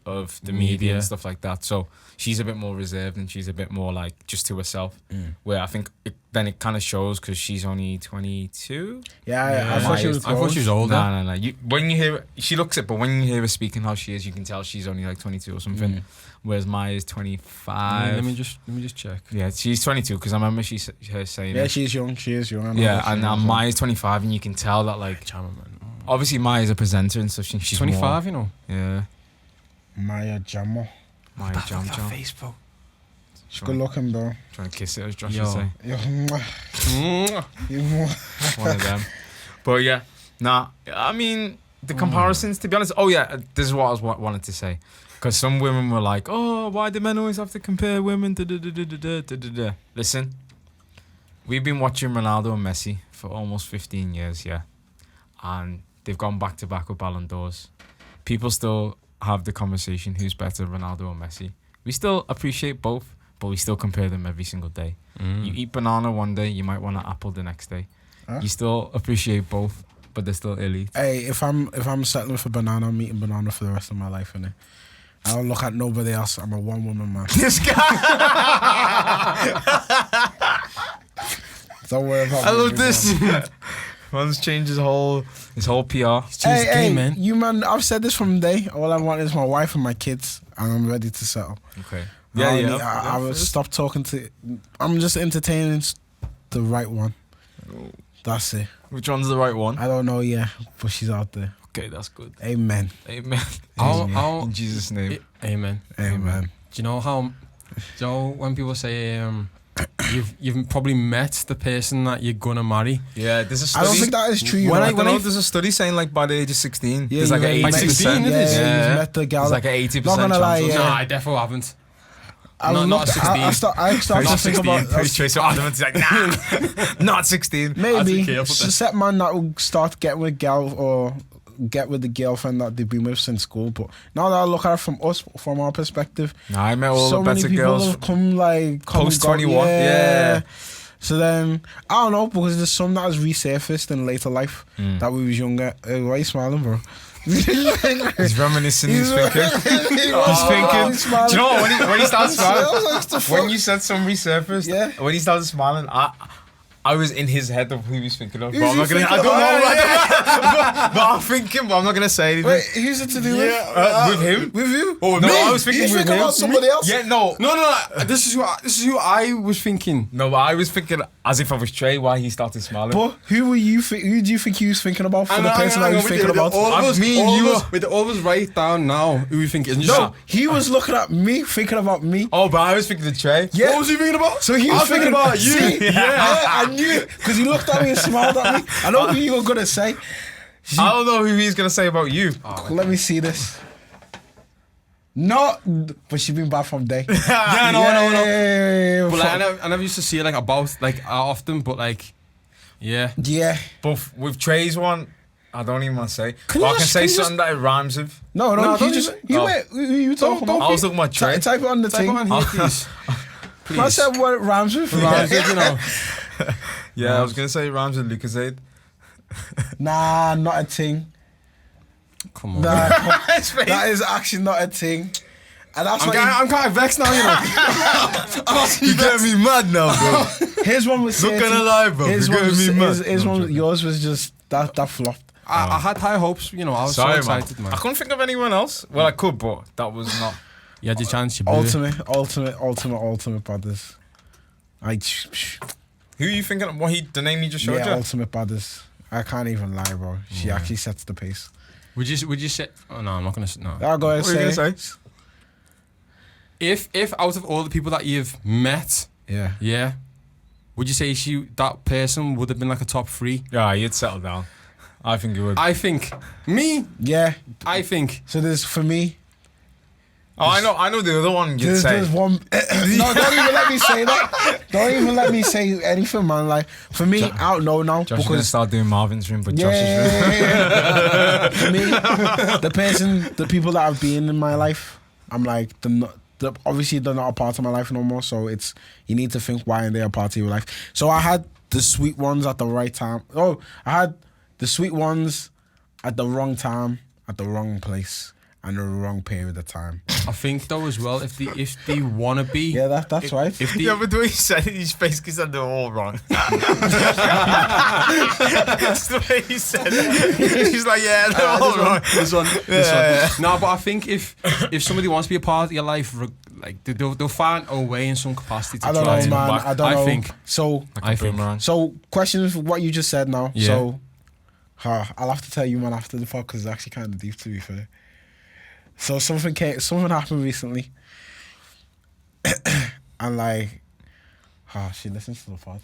of the media and stuff like that. So she's a bit more reserved, and she's a bit more like just to herself. Where I think then it kind of shows because she's only 22. Yeah, I thought she was. I thought she was older. No. When you hear she looks it, but when you hear her speaking how she is, you can tell she's only like 22 or something. Whereas Maya's 25. Let me just check. Yeah, she's 22 because I remember her saying. Yeah, it. she's young. She is young. I know Yeah, that she and is. Maya's 25, and you can tell that like Jama, man. obviously Maya's a presenter and stuff. She's 25, you know. More, yeah, Maya Jama. Maya Jam. Facebook. She's good looking, bro. Trying to kiss it, as Josh Yo. would say. Yo, mwah. One of them. But yeah, I mean the comparisons. To be honest, this is what I wanted to say. Because some women were like, "Oh, why do men always have to compare women?" Listen, we've been watching Ronaldo and Messi for almost 15 years, yeah, and they've gone back to back with Ballon d'Ors. People still have the conversation: who's better, Ronaldo or Messi? We still appreciate both, but we still compare them every single day. You eat banana one day, you might want an apple the next day. Huh? You still appreciate both, but they're still elite. Hey, if I'm settling for banana, I'm eating banana for the rest of my life, innit? I don't look at nobody else. I'm a one woman man. This guy. Don't worry about I me, love big this. man. Man's changed his whole PR. Hey, man. you man, I've said this from the day. All I want is my wife and my kids, and I'm ready to settle. Okay. I will stop talking to. I'm just entertaining the right one. That's it. Which one's the right one? I don't know yet, but she's out there. Okay, that's good. Amen. Amen. I'll- In Jesus' name. Amen. Amen. Do you know when people say you've probably met the person that you're gonna marry? Yeah, there's a I study. don't think that is true. When you know. I know, there's a study saying like by the age of 16, Yeah, there's like you an met- 80%. it is. Yeah, Yeah. you've met the gal. There's like an 80% Not gonna lie, chance. yeah. Nah, I definitely haven't. I not looked- 16. I started to think about Pretty trace of adamant. He's like, nah, not 16. maybe careful then. set man that will start getting with gal or get with the girlfriend that they've been with since school. But now that I look at it from our perspective, Nah, I met all so the many better people girls. have come like Post and gone. 21, yeah. So then I don't know, because there's some that has resurfaced in later life that we was younger. Hey, why are you smiling, bro? He's reminiscing. He's thinking. He's thinking. smiling. Do you know what? When he started I was smiling, like, the when fuck? you said some resurfaced, Yeah. when he started smiling, I was in his head of who he was thinking of. But Who's I'm not he gonna. I thinking don't of? know. But I'm thinking. But I'm not gonna say anything. Wait, who's it to do with? With him? With you? Oh, no, I was thinking You with think him. about somebody else? Yeah, no. No. This is who I was thinking. No, but I was thinking as if I was Trey while he started smiling. But who do you think he was thinking about for the person that he was thinking about? Me and you. With all of us write down now who we think isn't. No, he was looking at me, thinking about me. Oh, but I was thinking of Trey. Yeah. What was he thinking about? So he I was thinking about you. See? Yeah, I knew it because he looked at me and smiled at me. I know who you were gonna say. I don't know who he's gonna say about you. Let me see this. No, but she been bad from day. Yeah, no. Yeah, But like, I never used to see it like about like often, but like, yeah. yeah. But with Trey's one, I don't even want to say. Can But you I can just- say can you something that it rhymes with. No, No, you don't just even- you Oh. wait. Who you talking don't about? I was looking at Trey. Type it on the Type thing. on here, please. I said what it rhymes with. Rhymes with, you know. Yeah, I was gonna say it rhymes with Lucasade. Nah, not a thing. Come on. Nah, that is actually not a thing. And that's what I'm kind of vexed now, you know. You get me mad now, bro. his one was. Not gonna lie, bro. His You're one was. getting me mad. His No, one. I'm joking. Yours was just that flopped. I had high hopes, you know. I was Sorry, so excited, man. I couldn't think of anyone else. Well, I could, but that was not. You had your chance, you blew it. Ultimate badders. Who are you thinking of? The name you just showed Yeah, you? ultimate badders. I can't even lie, bro. She actually sets the pace. Would you say? Oh no, I'm not gonna. No. I'll go ahead What are you and gonna say. say? If out of all the people that you've met, Yeah. yeah, would you say that person would have been like a top 3? Yeah, you'd settle down. I think you would. I think me. Yeah. I think So there's for me. Oh, I know the other one you'd say. There's one. No, don't even let me say that. Don't even let me say anything, man. Like for me, I don't know now Josh is because gonna start doing Marvin's room, but Josh's room. For me, the people that have been in my life, I'm like, obviously they're not a part of my life no more. So it's you need to think why they're a part of your life. So I had the sweet ones at the right time. Oh, I had the sweet ones at the wrong time, at the wrong place, and the wrong period of time. I think though as well, if they wanna be, Yeah, that's right. if they, Yeah, but the way he said it, his face said they're all wrong. That's the way he said it. He's like, yeah, they're all wrong. This one. No, but I think if somebody wants to be a part of your life, like they'll find a way in some capacity to I don't try know, to man. come back. I don't know. think. So, I think. so questions for what you just said now. Yeah. So, I'll have to tell you, man, after the podcast. Because it's actually kind of deep, to be fair. So something happened recently, and like, she listens to the pod.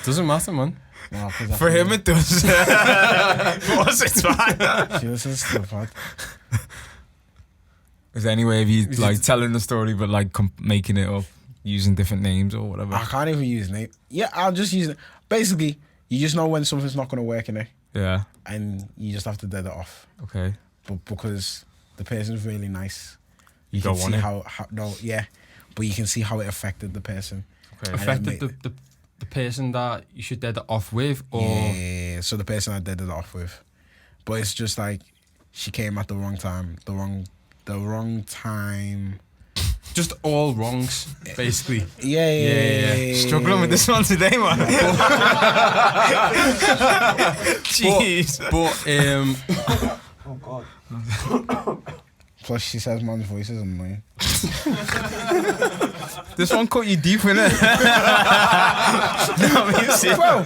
Doesn't matter, man. No, For him, it does. For us, it's fine. she listens to the pod. Is there any way of you like telling the story, but like making it up using different names or whatever? I can't even use name. Yeah, I'll just use it. Basically, you just know when something's not going to work in it, Yeah. and you just have to dead it off. Okay. But because the person's really nice, you Don't can want see it. how but you can see how it affected the person. Okay. Affected the person that you should dead it off with, or Yeah, so the person I dead it off with. But it's just like she came at the wrong time, the wrong time. just all wrongs, basically. Yeah. Struggling with this one today, man. Jeez. But Oh God. Plus, she says man's voice is annoying. This one cut you deep, innit? No, I mean, Bro,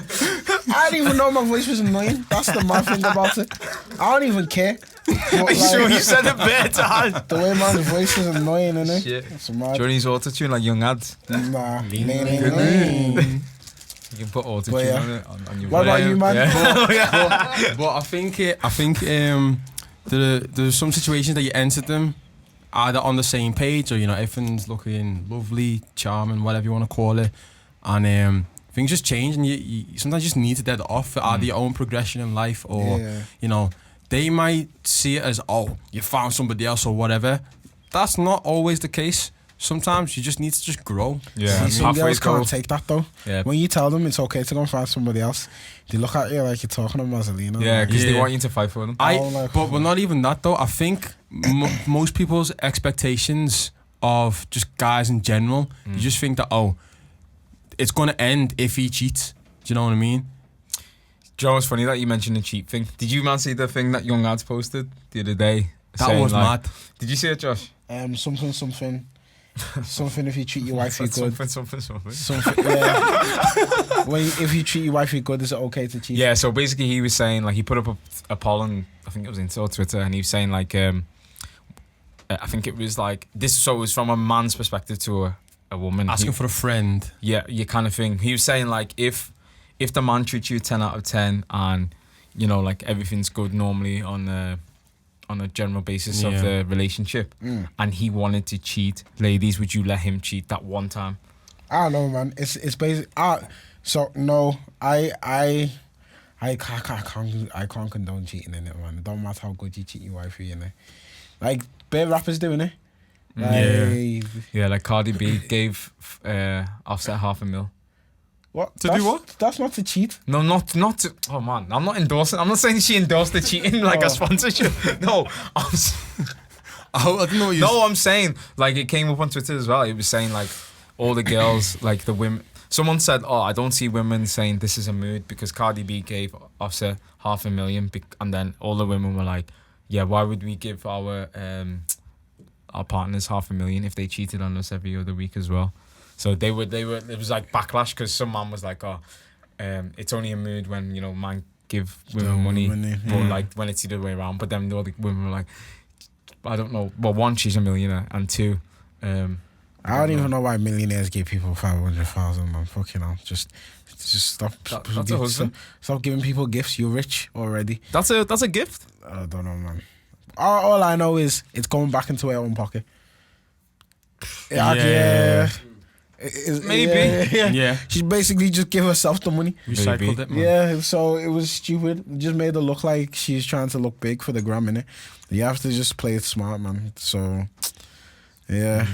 I didn't even know my voice was annoying. That's the mad thing about it. I don't even care. But, Are you sure you said it better? The way man's voice is annoying, innit? Shit. It's mad. Johnny's auto-tune like young ads. Nah. You can put auto-tune But yeah. on it on your What about voice. you, man? Yeah. but I think there's some situations that you entered them either on the same page, or everything's looking lovely, charming, whatever you want to call it, and things just change, and you sometimes just need to dead it off for either your own progression in life, or they might see it as, oh, you found somebody else or whatever. That's not always the case. Sometimes you just need to just grow. Yeah. Some Halfway girls grow. can't take that though. Yeah. When you tell them it's okay to go and find somebody else, they look at you like you're talking to Mazzelino. Yeah, because they Yeah. want you to fight for them. But not even that though. I think most people's expectations of just guys in general, you just think that, oh, it's going to end if he cheats. Do you know what I mean? Joe, it's funny that you mentioned the cheat thing. Did you man see the thing that Young Ads posted the other day? That saying, was like, mad. Did you see it, Josh? Something if you treat your wife good. Something. Something, yeah. If you treat your wife good, is it okay to cheat? Yeah, so basically he was saying, like, he put up a poll on, I think it was Insta or Twitter, and he was saying, like, I think it was like this. So it was from a man's perspective to a woman Asking for a friend. Yeah, you kind of thing. He was saying, like, if the man treats you 10 out of 10 and like everything's good normally on a general basis of the relationship, and he wanted to cheat, ladies, would you let him cheat that one time? I don't know, man. It's basic. So no, I can't condone cheating in it, man. It don't matter how good you cheat your wife, like bare rappers doing it. Yeah, like Cardi B gave Offset $500,000. What? Do what? That's not to cheat. No, not to. Oh man, I'm not endorsing. I'm not saying she endorsed the cheating like a sponsorship. No, I didn't know what you. No, I'm saying like it came up on Twitter as well. It was saying like all the girls, like the women. Someone said, "Oh, I don't see women saying this is a mood because Cardi B gave Offset $500,000," and then all the women were like, "Yeah, why would we give our partners $500,000 if they cheated on us every other week as well?" So they were. It was like backlash because some man was like, "Oh, it's only a mood when man give women money, but like when it's the other way around." But then the other women were like, "I don't know." Well, one, she's a millionaire, and two, I don't even know why millionaires give people 500,000, man. Fucking hell, just stop. That's a husband. Stop giving people gifts. You're rich already. That's a gift. I don't know, man. All I know is it's going back into her own pocket. Yeah. Maybe. Yeah. She basically just give herself the money. Recycled it, man. Yeah, so it was stupid. It just made her look like she's trying to look big for the gram, innit? You have to just play it smart, man. So, yeah.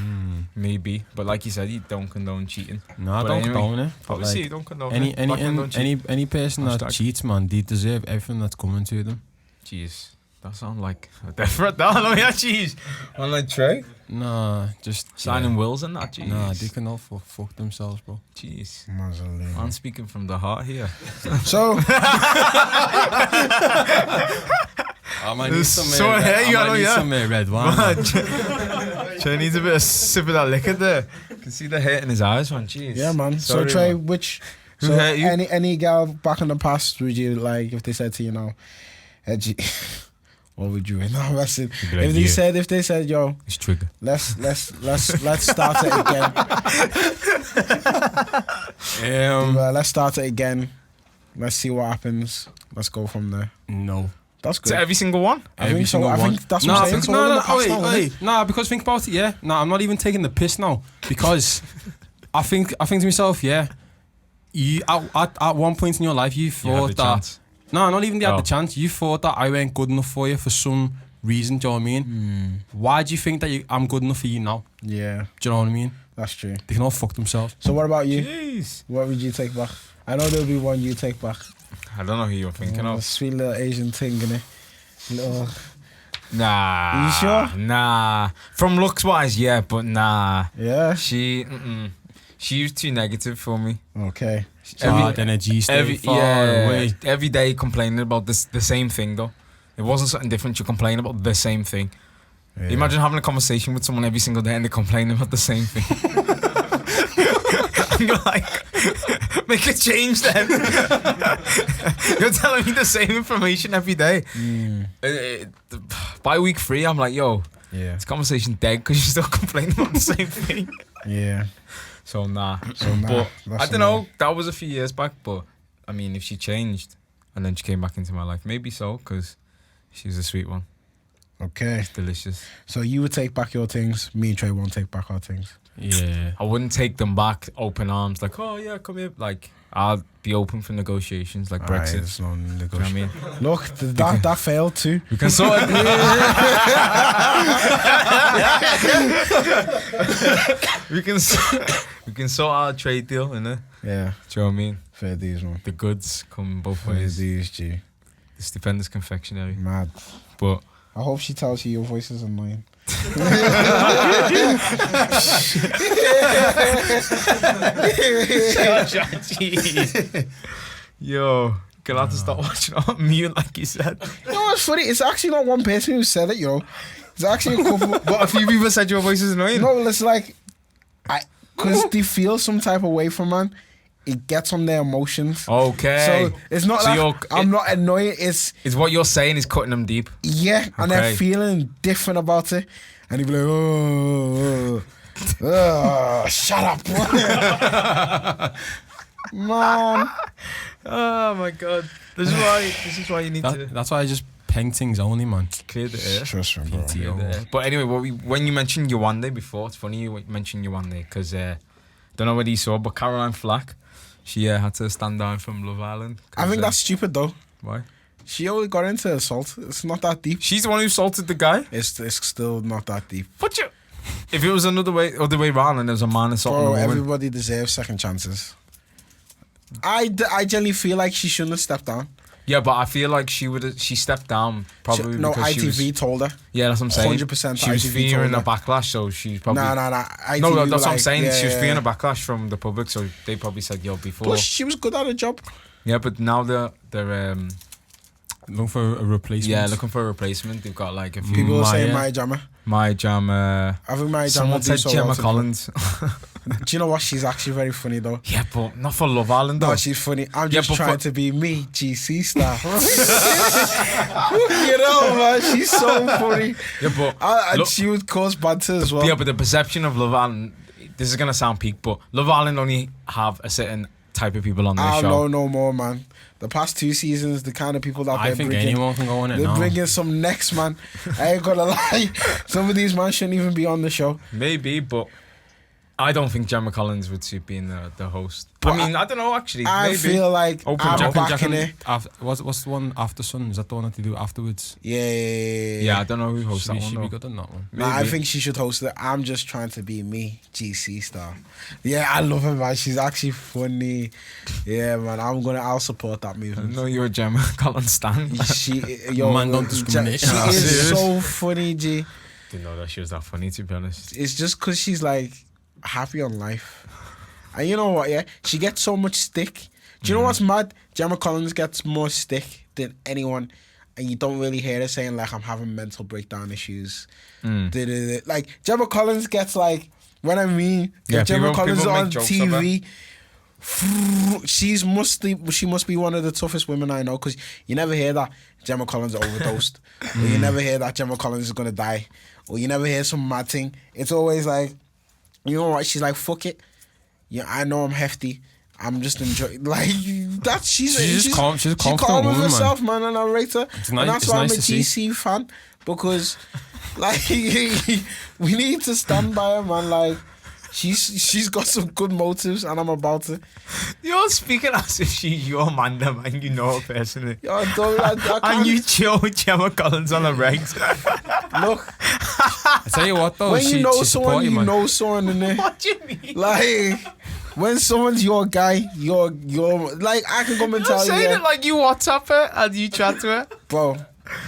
Maybe, but like you said, you don't condone cheating. No, I But don't anyway, condone it. But Obviously, like, you don't condone any it. Black men don't cheat. any person that Hashtag. cheats, man, they deserve everything that's coming to them. Jeez, that sounds like a different. Jeez, on like Trey Nah, just signing wills and that. Jeez, Nah, they can all fuck themselves, bro. Jeez, Mausoleum. I'm speaking from the heart here. So, I might need some, some red wine. Trey needs a bit of sip of that liquor there. You can see the hate in his eyes, man. Jeez. yeah, man. Sorry, So, Trey, man. who hurt you? any girl back in the past, would you like, if they said to you, edgy, what would you? No, I'm messing. be like, If they said, yo, It's trigger. let's start it again. Let's start it again. Let's see what happens. Let's go from there. No. That's good. To every single one. I think so. I think that's what I'm saying. So we're in the past now, isn't it? Nah, because think about it, yeah. Nah, I'm not even taking the piss now. Because I think to myself, yeah, you at one point in your life you You had thought the that chance. no, not even had Oh. the chance. You thought that I weren't good enough for you for some reason, do you know what I mean? Why do you think that I'm good enough for you now? Yeah, Do you know what I mean? that's true. They can all fuck themselves. So what about you? Jeez. What would you take back? I know there'll be one you take back. I don't know who you're thinking Oh, of. sweet little Asian thing, innit? Little. Nah. You sure? Nah. From looks wise, yeah, but nah. Yeah. She was too negative for me. Okay. Hard energy, stay far away. Every day complaining about the same thing though. It wasn't something different. You complain about the same thing. Yeah. Imagine having a conversation with someone every single day and they're complaining about the same thing. And you're like, make a change then. You're telling me the same information every day. By week 3, I'm like, yo, Yeah. this conversation dead because you're still complaining about the same thing. Yeah. So nah. So nah, But that's I don't a no. know. That was a few years back. But I mean, if she changed and then she came back into my life, maybe so, because she's a sweet one. Okay. It's delicious. So you would take back your things. Me and Trey won't take back our things. Yeah. I wouldn't take them back open arms, like, oh yeah, come here. Like, I'll be open for negotiations, like Alright, Brexit. it's no You know what I negotiation. mean? Look, that failed too. We can sort it. we can sort out a trade deal, innit? Yeah. Do you know what I mean? Fair dues, man. The goods come both Fair ways. dues, G. This Defenders confectionery. Mad. But I hope she tells you your voice is annoying. yo, gonna have to stop watching on mute, like you said. You know what's funny? It's actually not one person who said it, you know. It's actually a couple. But a few people said your voice is annoying. No, it's like, because they feel some type of way from man. It gets on their emotions. Okay. So it's not So like I'm not annoyed. It's Is what you're saying is cutting them deep. yeah, and they're Okay. feeling different about it, and they be like, oh, shut up, man. Oh my god. This is why you need to That's why I just peng things only, man. clear the air. Trust me, bro. Clear the air. But anyway, when you mentioned Yawande before, it's funny you mentioned Yawande because don't know whether you saw, but Caroline Flack, she had to stand down from Love Island. I think that's stupid though. why. She only got into assault. It's not that deep. She's the one who assaulted the guy. It's still not that deep. But you, if it was other way around and there was a man assaulting Bro, a woman, everybody deserves second chances. I generally feel like she shouldn't have stepped down. yeah, but I feel like she stepped down probably No, because ITV she was, told her. yeah, that's what I'm saying. 100% She was ITV fearing a told her. backlash, so she probably Nah. ITV no, that's were what I'm like, saying. yeah, She was yeah, fearing yeah. a backlash from the public, so they probably said, "Yo, before." Plus, she was good at her job. Yeah, but now they're Looking for a replacement. yeah looking for a replacement. They've got like a few. People were saying Maya. my Jama. My Jama. I think my Jama Someone do said so Gemma well to be Collins. fair. Do you know what? She's actually very funny though. Yeah, but not for Love Island though. No, she's funny. I'm Yeah, just but trying for- to be me, GC star. You know, man, she's so funny. Yeah, but And look- she would cause banter as well. yeah, but the perception of Love Island. This is gonna sound peak, but Love Island only have a certain type of people on their I show. don't know no more, man. The past 2 seasons, the kind of people that I they're think bringing, anyone can go on it they're now. bringing some next, man. I ain't gonna lie. Some of these man shouldn't even be on the show. Maybe, but I don't think Gemma Collins would suit being the host. But I mean, I don't know actually. I Maybe. feel like Open I'm job. backing it. What's the one after Sun? Is that the one that they do afterwards? Yeah, I don't know who hosts that Should one. be though. good on that one. Nah, I Maybe. think she should host it. I'm just trying to be me, GC star. Yeah, I love her, man. She's actually funny. Yeah, man. I'll support that I movement. know you're a Gemma Collins stan. Yo, Man, don't discriminate. She Nah, is serious. so funny, G. Didn't know that she was that funny, to be honest. It's just because she's like happy on life. And you know what, yeah? She gets so much stick. Do you know what's mad? Gemma Collins gets more stick than anyone. And you don't really hear her saying, like, I'm having mental breakdown issues. Like, Gemma Collins gets, like, when I mean, Yeah, Gemma people Collins make on jokes of her. TV, she must be one of the toughest women I know, because you never hear that Gemma Collins overdosed. Or you never hear that Gemma Collins is going to die. Or you never hear some mad thing. It's always like, you know what? She's like, fuck it. Yeah, I know I'm hefty. I'm just enjoying. Like that. She's just calm. She's a confident calm with woman, herself, man, and I rate her. It's And nice- that's it's why nice I'm a to see. GC fan, because like we need to stand by her, man. Like she's got some good motives, and I'm about to. You're speaking as if she's your man, and you know her personally. Yo, I can't, And you chill with Gemma Collins on the regs. look. I tell you what though, When you know she someone, support you man. know someone in there. What do you mean? Like when someone's your guy, you're like I can come and You're tell you, saying yeah, it like you WhatsApp her and you chat to her. bro.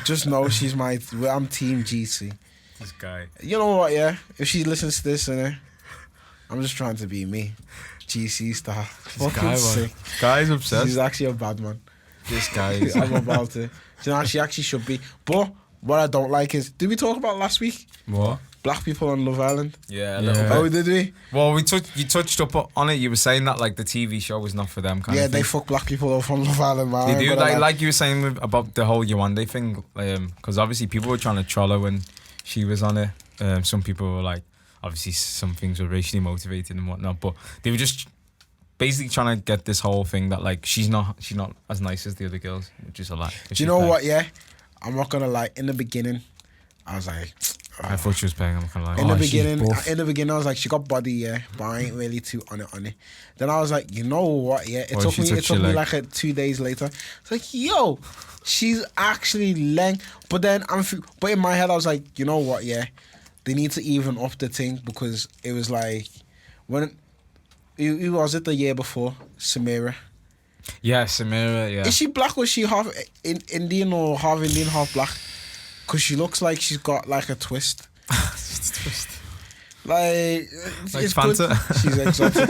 Just know she's I'm Team GC. This guy. You know what? Yeah, if she listens to this, I'm just trying to be me, GC star. Fucking guy, man. sick. Guy's obsessed. She's actually a bad man. This guy is. I'm about to. You know, she actually should be. But what I don't like is, did we talk about last week? What? Black people on Love Island. Yeah, a Yeah. little bit. Oh, did we? Well, you touched up on it. You were saying that like the TV show was not for them, kind Yeah, of they thing. fuck black people over from Love Island, man. I They ain't do gonna lie. like you were saying about the whole Yewande thing, because obviously people were trying to troll her when she was on it. Some people were like, obviously some things were racially motivated and whatnot, but they were just basically trying to get this whole thing that like she's not as nice as the other girls, which is a lie. Do you know what? Yeah, I'm not gonna lie. In the beginning, I was like, I thought she was paying. I'm not gonna lie. in the she's buff. beginning, I was like, she got body, yeah, but I ain't really too on it. Then I was like, you know what? Yeah, it Oh, took she me. took It took your me leg. like 2 days later. It's like, yo, she's actually leng. But then but in my head, I was like, you know what? Yeah, they need to even up the thing, because it was like when. Who was it the year before? Samira. Yeah, Samira. Yeah. Is she black, or is she half Indian, or half Indian, half black? Because she looks like she's got like a twist. Like it's good. Fanta. She's exotic.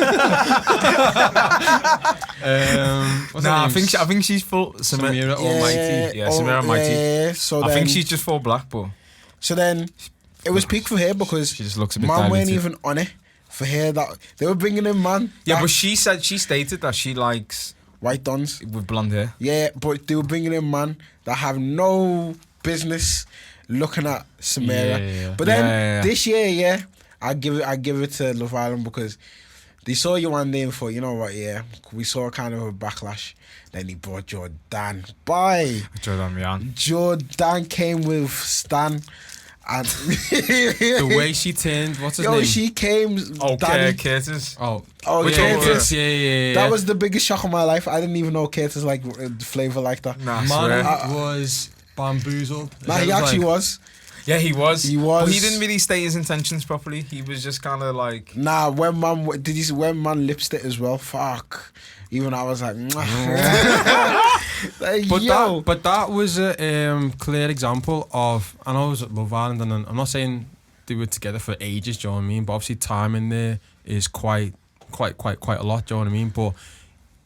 What's Nah, her name? I think she's full. Samira Almighty. Yeah, Samira Almighty. Yeah, so I then, think she's just full black, but So then, it was peak for her, because she just looks a bit man weren't diluted. even on it for her. That they were bringing in man. Yeah, that- but she stated that she likes white dons. with blonde hair. Yeah, but they were bringing in man that have no business looking at Samira. Yeah. But then Yeah. this year, yeah, I give it to Love Island, because they saw you one day and thought, you know what, yeah, we saw kind of a backlash. Then he brought Jordan. Boy, Jordan Mian. Jordan came with Stan. And The way she turned, what's his yo, name? she came. Okay, Danny. Curtis. Oh, Which yeah, one Curtis. yeah. That was the biggest shock of my life. I didn't even know Curtis like flavor like that. Nah, I Man swear. was bamboozled. Nah, he actually was. Yeah, he was. He was. But he didn't really state his intentions properly. He was just kind of like. Nah, when man did you see when man lipsed it as well? Fuck. Even I was like, like But that was a clear example of. I know it was at Love Island, and I'm not saying they were together for ages. Do you know what I mean? But obviously, time in there is quite a lot. Do you know what I mean? But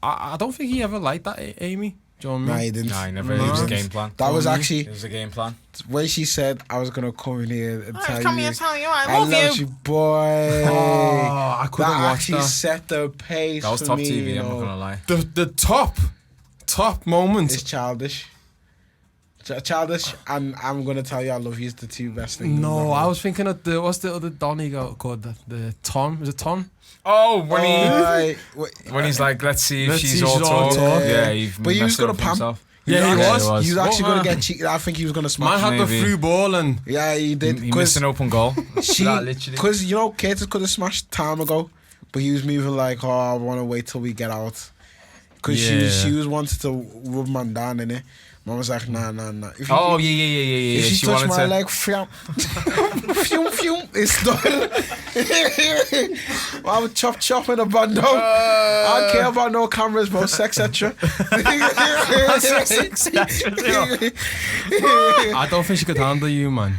I don't think he ever liked that, Amy. Do you know what I Nah, mean? he didn't. Nah, he never. No. It was a game plan. That was It actually It was a game plan. when she said I was gonna come in here and tell you. tell you I love you, boy. Oh, I couldn't that watch actually that. set the pace. That was for top me, TV. you I'm not know. gonna lie. The top moment. It's childish. Childish, and I'm gonna tell you I love you is the two best things. in the No, world. I was thinking of what's the other Donny called? The Tom? Is it Tom? Oh, when Right. when he's like, let's see if Let's she's see all if she's all talk. talk. Yeah, he But he was messed it gonna up pam. himself. Yeah, he was. He was actually What, gonna get cheated. I think he was gonna Man smash. had the Maybe. through ball and Yeah, he did. He missed an open goal. She, That literally. because you know, Curtis could have smashed time ago, but he was moving like, oh, I want to wait till we get out, because she was wanted to rub man down in it. Mom was like, nah. If you, Oh yeah. if she She touched wanted my to. leg, fium, it's done. I would chop in a bando. I don't care about no cameras, bro. Sex etc. I don't think she could handle you, man.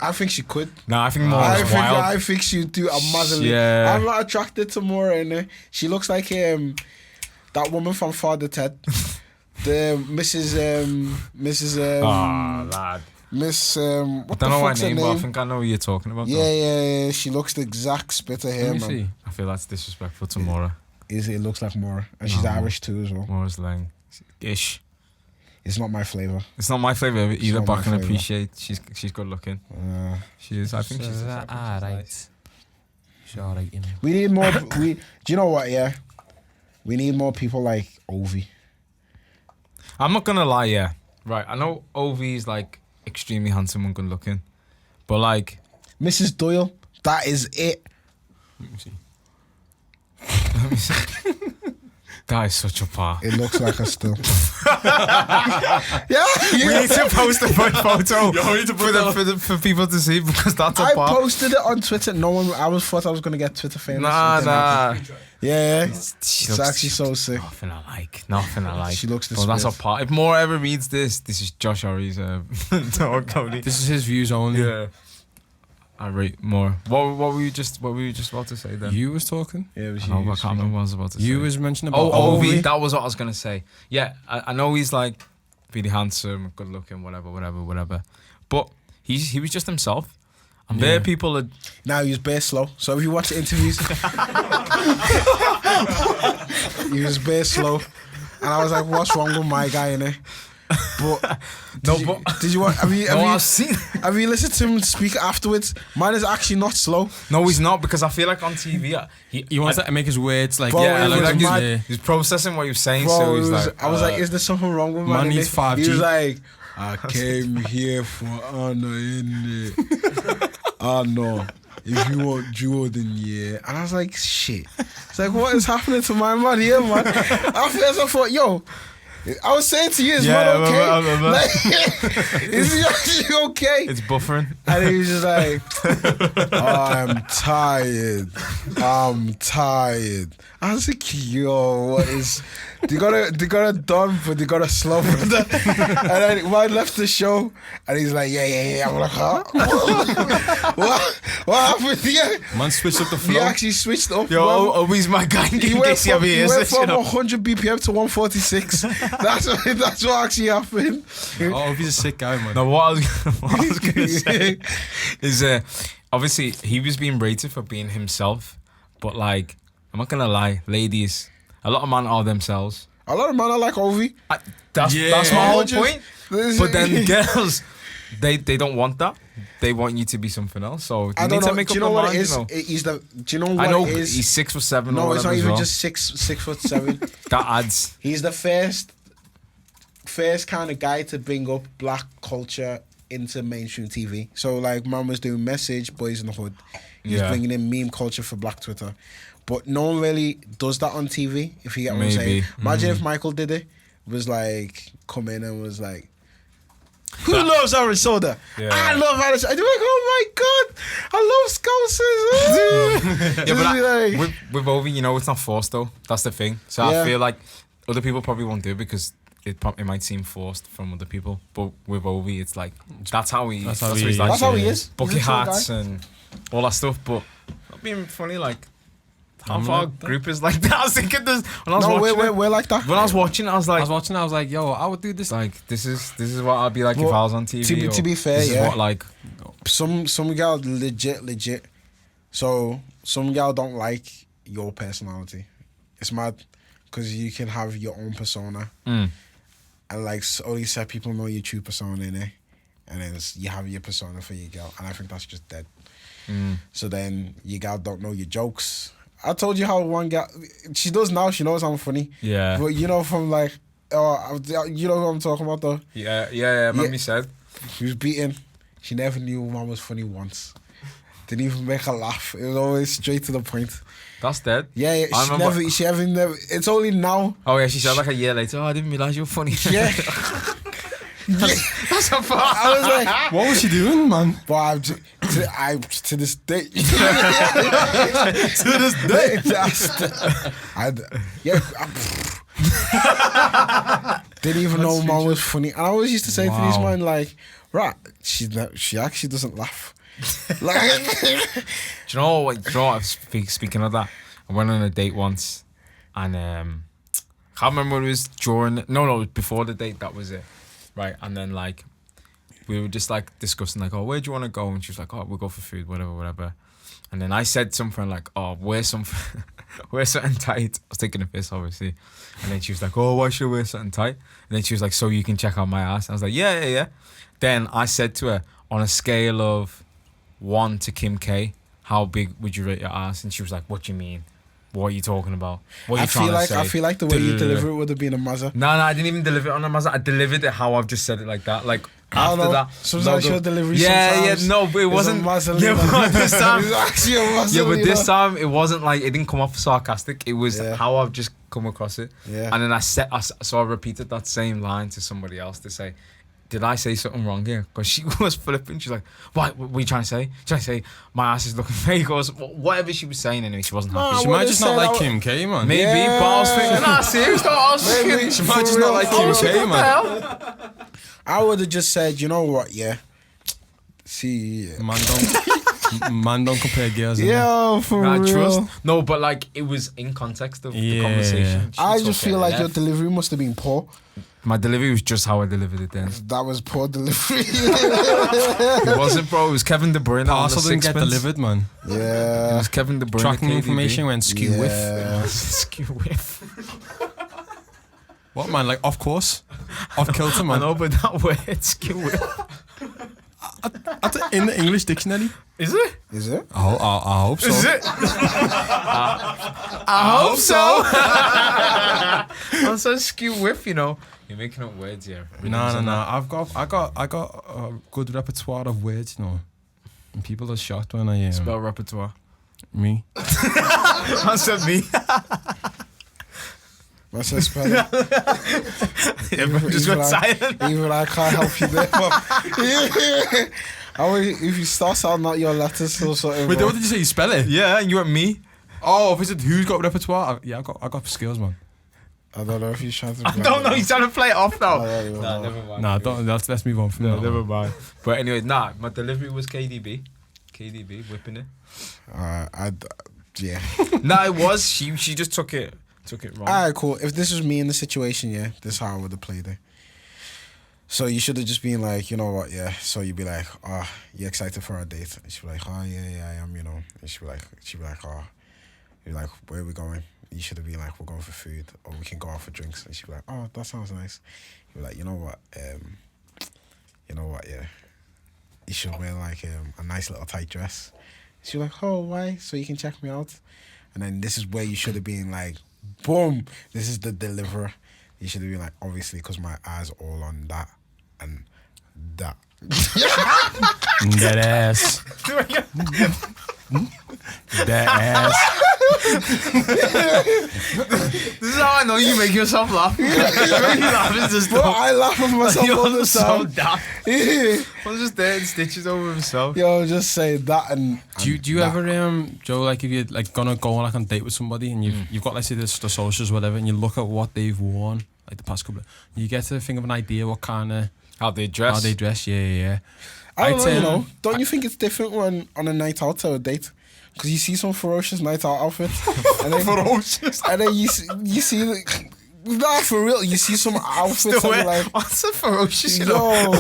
I think she could. No, I think more was wild. I think she'd do amazingly. Yeah. I'm not attracted to Maura, innit? She looks like that woman from Father Ted. The Mrs. Lad. Miss I what don't the know her fuck's her name, name? but I think I know what you're talking about. though. Yeah. She looks the exact spit of hair, Let me man. see. I feel that's disrespectful to Maura. It looks like Maura, and she's No. Irish too as well. Maura's lang ish. It's not my flavor. It's not my flavor either, not but my I can flavour. appreciate she's good looking. She is. I think she's. alright. She's alright, you know. We need more. Do you know what? Yeah, we need more people like Ovi. I'm not gonna lie, yeah. Right, I know Ovi's like extremely handsome and good looking, but like Mrs. Doyle, that is it. Let me see. that is such a par. It looks like a still. Yeah, We need to post a photo we need to put for people to see because that's a I par. posted it on Twitter. No one. Thought I was gonna get Twitter famous. Nah, It didn't happen. nah. Yeah, She it's looks- actually so sick. Nothing I like. Nothing I like. She looks the Well, that's a Smith. part. If more ever reads this is Josh Ori's dog, Cody. This is his views only. Yeah. I rate more. What were you just about to say then? You was talking. Yeah, it was I know, but I can't remember what I was about to say. You was mentioning about Oh, Ovi. Ovi. That was what I was gonna say. Yeah, I know he's like really handsome, good looking, whatever. But he was just himself. And there people are. Now he was bare slow. So if you watch the interviews, he was bare slow, and I was like, "What's wrong with my guy?" Innit? But did you watch? I've seen. Have you listened to him speak afterwards? Mine is actually not slow. No, he's not because I feel like on TV He wants to make his words like Bro, yeah, it like, was like mad. he's processing what he was saying, Bro, so he's it was, like, I was like, "Is there something wrong with man innit?" needs 5G. He was like, "I came here for honor, innit? Honor. If you want Jordan, yeah." And I was like, "Shit." It's like, what is happening to my man here, man? Afterwards, I thought, yo. I was saying to you, is Yeah, man okay? I remember. Like, is he actually okay? it's buffering. And he was just like, I'm tired. I was like, yo, what is... They got a done, but they got a slow. And then man left the show, and he's like, yeah. I'm like, huh? what happened? Yeah. Man switched up the He flow. actually switched up. Yo, Well, Ovi's my guy. In he went case he ever from, hears this, you know. 100 BPM to 146. That's what actually happened. Oh, he's a sick guy, man. No, what I was gonna say is obviously he was being rated for being himself, but like I'm not gonna lie, ladies, a lot of men are themselves. A lot of men are like Ovi. That's my whole point. But then girls, they don't want that. They want you to be something else. So you I need don't know. to make Do you up know your what mind. it is? You know. Do you know what I know it is? he's 6'7" or No, it's whatever not as even well. just 6'7". That adds. He's the first kind of guy to bring up black culture into mainstream TV. So like, man was doing Message, Boys in the Hood. He's bringing in meme culture for Black Twitter. But no one really does that on TV, if you get what I'm saying. Maybe. Imagine if Michael did it, was like, come in and was like, who loves orange soda? Yeah. I love orange soda. I'd be like, oh my God, I love Scousers. Yeah, but Just be like- with Ovi, you know, it's not forced though. That's the thing. So Yeah. I feel like other people probably won't do it because it might seem forced from other people. But with Ovi, it's like that's how he. That's how what he he's is. like. That's how he is. Bucket He's a chill hats guy. and all that stuff. But not being funny, like half I'm our like that. group is like that. I was thinking this when I was No, watching. we're like that. When I was watching, I was like, I was like, yo, I would do this. like this is what I'd be like if Well, I was on TV. to be fair, this is yeah. what like Some gal legit. So some gal don't like your personality. It's mad because you can have your own persona, and like only set people know your true persona in it, and then you have your persona for your girl, and I think that's just dead. So then your girl don't know your jokes. I told you how one girl, she does now. She knows I'm funny. Yeah. But you know from like, you know who I'm talking about though. Yeah. Mummy said She was beaten. She never knew man was funny once. Didn't even make her laugh. It was always straight to the point. that's dead. Yeah, she never. It's only now. Oh yeah, she said like a year later. Oh, I didn't realize you were funny. Yeah. That's a fact. I was like, What was she doing, man? but to this day. To this day. Didn't even know man was funny. And I always used to say to these Wow. men like, right, she actually doesn't laugh. Like, Do you know what? Speaking of that, I went on a date once, and I can't remember what it was during. No, it was before the date. That was it, right? And then like, we were just like discussing like, oh, where do you want to go? And she was like, oh, we'll go for food, whatever. And then I said something like, oh, wear something tight. I was taking a piss, obviously. And then she was like, oh, why should I wear something tight? And then she was like, so you can check out my ass. I was like, yeah. Then I said to her, on a scale of 1 to Kim K, how big would you rate your ass? And she was like, what do you mean? What are you talking about? What are you trying to say? I feel like the way you deliver it would have been a mazza. No, I didn't even deliver it on a mazza. I delivered it how I've just said it like that. Like I don't after know. that. Sometimes your delivery. Yeah, no, but it wasn't. Yeah, but this time. Yeah, but this time it wasn't like it didn't come off sarcastic. It was how I've just come across it. Yeah. And then I repeated that same line to somebody else to say, did I say something wrong here? Because she was flipping. She's like, what are you trying to say? Trying to say my ass is looking fake or whatever she was saying anyway. She wasn't happy. She might just not like Kim K, man. Maybe, but I was thinking, nah, serious though. I was thinking, She might just not like Kim K, man. I would have just said, you know what? Yeah. See. Man don't compare girls. Yeah, for real. Trust. No, but like it was in context of the conversation. I just feel like your delivery must have been poor. My delivery was just how I delivered it then. That was poor delivery. It wasn't, bro. It was Kevin De Bruyne. Parcel didn't get sixpence. delivered, man. It Yeah. was Kevin De Bruyne. Tracking KDB. information went skew whiff. Skew whiff. What, man? Like off course, off kilter, I man. know, but that word skew whiff. In the English dictionary. Is it? Is it? I hope so. Is it? I hope so. I'm so skew whiff, you know. You're making up words here. No. I got a good repertoire of words, you know. And people are shocked when I Spell repertoire. me. I said me. What's that spell it? Everyone just went silent. Even I can't help you there. If you start sounding out your letters or something. Wait, what did you say? You spell it? Yeah, and you went me. Oh, is it who's got repertoire? I got skills, man. I don't know if you're trying to. I don't know. He's trying to play it off now. No, Never mind. Nah, don't. Let's move on from that. Never mind. But anyway, my delivery was KDB, whipping it. Yeah. It was. She just took it wrong. Alright, cool. If this was me in the situation, yeah, this is how I would have played it. So you should have just been like, you know what, yeah. So you'd be like, oh, you excited for our date? And she'd be like, oh yeah, I am, you know. And she'd be like, oh, you're like, where are we going? You should have been like, we're going for food, or we can go out for drinks. And she'd be like, oh, that sounds nice. You'd be like, you know what, yeah. You should wear like a nice little tight dress. She'd be like, oh, why? So you can check me out. And then this is where you should have been like, boom, this is the deliverer. You should have been like, obviously, because my eyes all on that and that. That ass. That ass. This is how I know you make yourself laugh. You laugh is just Bro, I laugh at myself all the so time. daft. I'm just there in stitches over himself. Yo, just say that and. Do you that. ever Joe, like if you're like gonna go on like on a date with somebody and you've got like say the socials or whatever and you look at what they've worn like the past couple, you get to think of an idea what kind of How they dress. Yeah. I don't know, you know. Don't you think it's different when on a night out or a date? Because you see some ferocious night out outfits. And then, ferocious? And then you see like, nah, for real, you see some outfits and you're like, what's a ferocious? yo.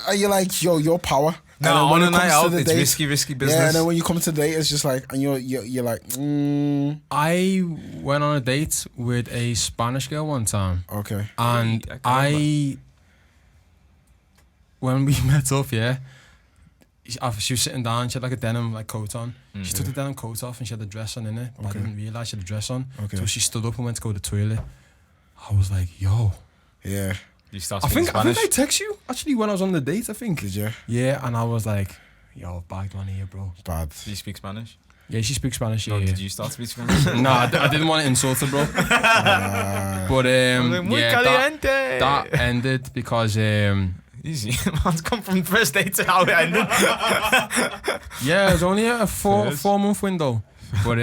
And you're like, yo, your power. No, when on it a night comes to out, the it's date- risky business. Yeah, and then when you come to date, it's just like, and you're like, I went on a date with a Spanish girl one time, okay. and Hey, when we met up, she was sitting down. She had like a denim coat on. She took the denim coat off and she had a dress on in it. But I didn't realise she had a dress on. Okay. So she stood up and went to go to the toilet. I was like, yo. Yeah. You start I speaking think Spanish. I text you actually when I was on the date. I think. Did you? Yeah, and I was like, yo, bagged one here, bro. Bad. Do you speak Spanish? Yeah, she speaks Spanish. No, Yeah. did you start speaking Spanish? No, I didn't want to insult her, bro. But Muy yeah, caliente. that ended because Easy. Man's come from first date to how it ended. yeah, it was only a 4-month window. But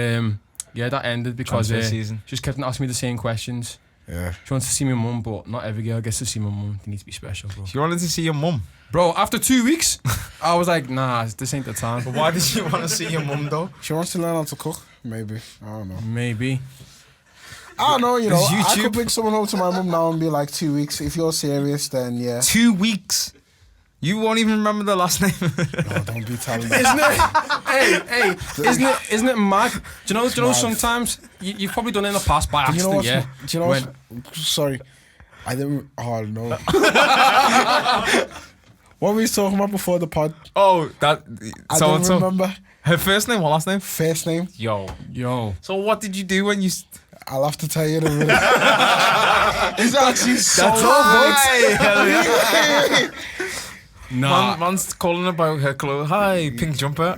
yeah, that ended because Transfer she season. just kept asking me the same questions. Yeah. She wants to see my mum, but not every girl gets to see my mum. They need to be special, bro. She wanted to see your mum. Bro, after 2 weeks, I was like, nah, this ain't the time. But why did she want to see your mum though? She wants to learn how to cook. Maybe. I don't know. Maybe. I don't know, you know. It's I YouTube. could bring someone home to my mum now and be like 2 weeks. If you're serious, then yeah. 2 weeks. You won't even remember the last name. No, don't be telling me. Isn't it? hey, isn't it mad? Do you know? mad. Sometimes you've probably done it in the past by Do you know accident. what's, Yeah. do you know what's, sorry. I didn't. Oh, no. What were we talking about before the pod? Oh, that. I So don't and so. remember. Her first name, what last name? First name. Yo. So what did you do when you? I'll have to tell you in a minute. It's actually so That's all, good. Nah, Man's calling about her clothes. Hi, pink jumper.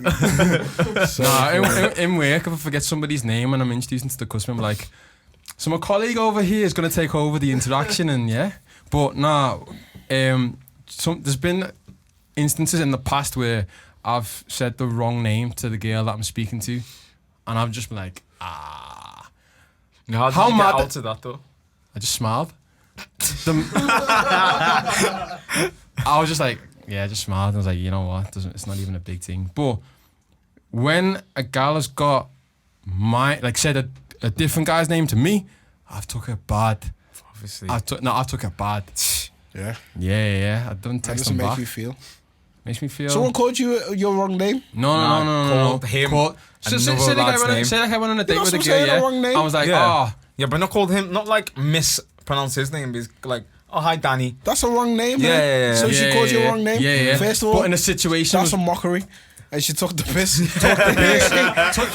in work, if I forget somebody's name and I'm introducing to the customer, I'm like, so my colleague over here is going to take over the interaction, and yeah. But nah, there's been instances in the past where I've said the wrong name to the girl that I'm speaking to, and I've just been like, How How did you mad- get out of that though? I just smiled. I was just like, yeah, I just smiled. I was like, you know what? It's not even a big thing. But when a gal has got said a different guy's name to me, I've took it bad. Obviously. I took it bad. Yeah. Yeah. I don't How text does it them make back. you feel? Makes me feel. Someone called you your wrong name? No. Called him Say another lad's name. like I went on a date You're with a not supposed to girl. say the Yeah. wrong name. I was like, Yeah. oh. Yeah, but not called him. Not like mispronounce his name. But like, oh hi, Danny. That's a wrong name, Yeah, man. yeah, yeah. So she called you a wrong name? Yeah. First of all, but in a situation, that's a mockery. And she took the piss. Took the piss.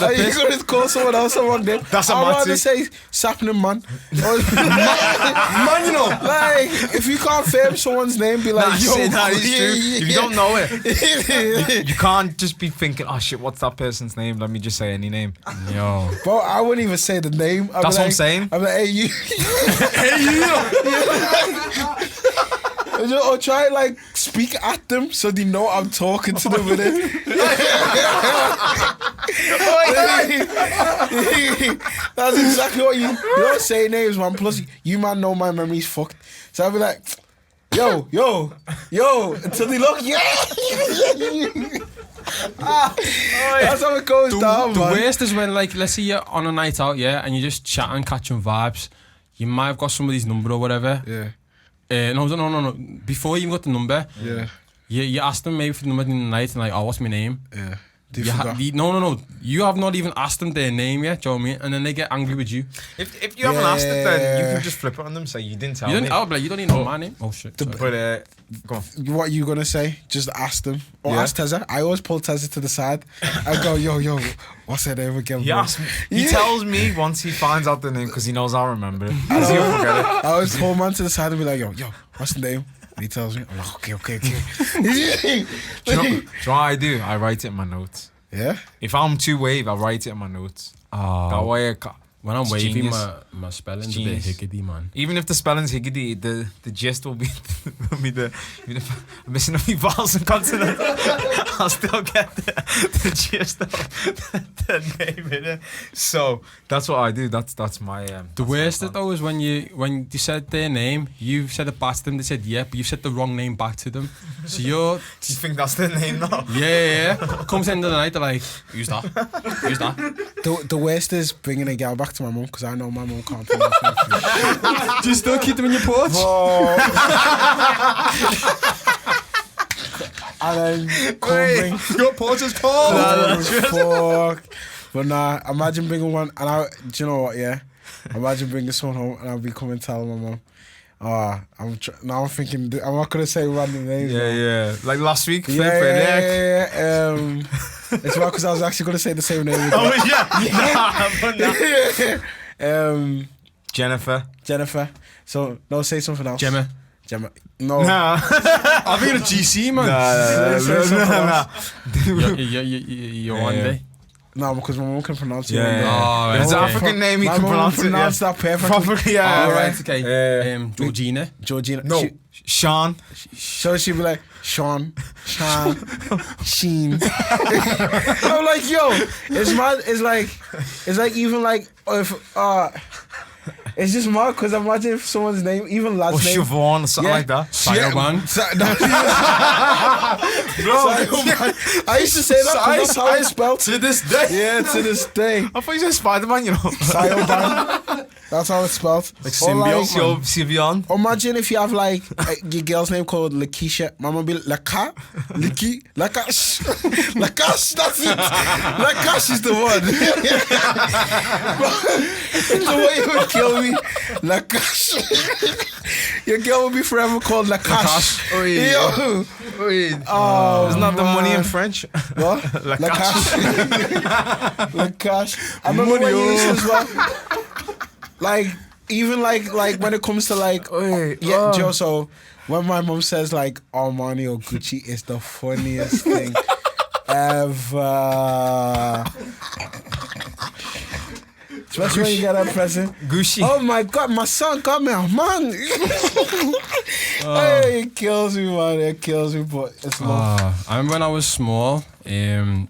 Are you going to call someone else a wrong name? That's a I'd rather matty. say sappening man. Man, you know. Like, if you can't frame someone's name, be like, yo. It's true. If you don't know it, it. you can't just be thinking, oh shit, what's that person's name? Let me just say any name. yo. Bro, I wouldn't even say the name. I'd be That's what I'm like- saying. I'm like, hey, you. Or try like speak at them so they know I'm talking to them with it. That's exactly what you don't say names, man. Plus, you man know my memory's fucked. So I'll be like, yo, until they look, That's how it goes down, The man. worst is when, like, let's say you're on a night out, yeah, and you're just chatting, catching vibes. You might have got somebody's number or whatever. Yeah. No. Before you even got the number, Yeah. you asked them maybe for the number in the night and like, oh, what's my name? Yeah. No. You have not even asked them their name yet, do you know what I mean? And then they get angry with you. If you haven't asked it, then you Yeah. can just flip it on them. Say you didn't tell You me. don't, you don't even know my name. Oh shit. sorry. But go on. What you gonna say? Just ask them. Or Yeah. ask Tezza. I always pull Tezza to the side. I go, yo, what's her name again? He bro? asks me. He Yeah. tells me once he finds out the name because he knows I'll remember it. Because he'll forget it. I always pull man to the side and be like, yo, what's the name? And he tells me. I'm like, okay. Do you know what I do? I write it in my notes. Yeah? If I'm too wave, I write it in my notes. That way, When I'm It's waving, genius. my spelling's It's a bit genius. hickety, man. even if the spelling's higgity, the gist will be the even if I'm missing a few vowels and consonants, I'll still get the gist of the name in it. So that's what I do. That's my The worst though is when you said their name, you said it back to them, they said yeah, but you said the wrong name back to them. So you're Do you think that's the name now? yeah. Comes the end of the night, they're like, who's that? Who's that? The worst is bringing a gal back to my mum because I know my mum can't pronounce my food. Do you still keep them in your porch? and then come bring. Your porch is cold. Fuck. But nah, imagine bringing one, and do you know what? Yeah, imagine bringing someone home, and I'll be coming tell my mum. Now I'm thinking, I'm not gonna say random names. Yeah. Like last week, Flip yeah. It's well because I was actually gonna say the same name. Jennifer. So no, say something else. Jama. No. I'll be in a GC, man. You're one day. No, because my mum can pronounce it. Yeah. It's an African name, he can pronounce it. Pronounce that perfectly. Right, okay. Georgina. No. Sean. So she'd be like, Sean, Sheen. I'm like, yo, it's mad. It's like even like if it's just mad because imagine if someone's name, even last name, Siobhan or something like that. Siobhan. Bro, I used to say that because that's how it's spelled. To this day. Yeah, to this day. I thought you said Spider-Man, you know. Siobhan. That's how it's spelled. Like symbiote. Siobhan. Imagine if you have like your girl's name called Lakeisha. Mama be Lakash. Lakash, that's it. Lakash is the one. It's the way you would kill me. Lakash. Your girl will be forever called Lakash. Yo. Oh, isn't that the money in French? What? Lakash. Lakash. I remember when you used to as well. Like, even like when it comes to like, Joe, so when my mom says like Armani or Gucci, it's the funniest thing ever. Especially when you get a present. Gucci. Oh my God, my son got me a man. Hey, it kills me, man. It kills me, but it's love. I remember when I was small, my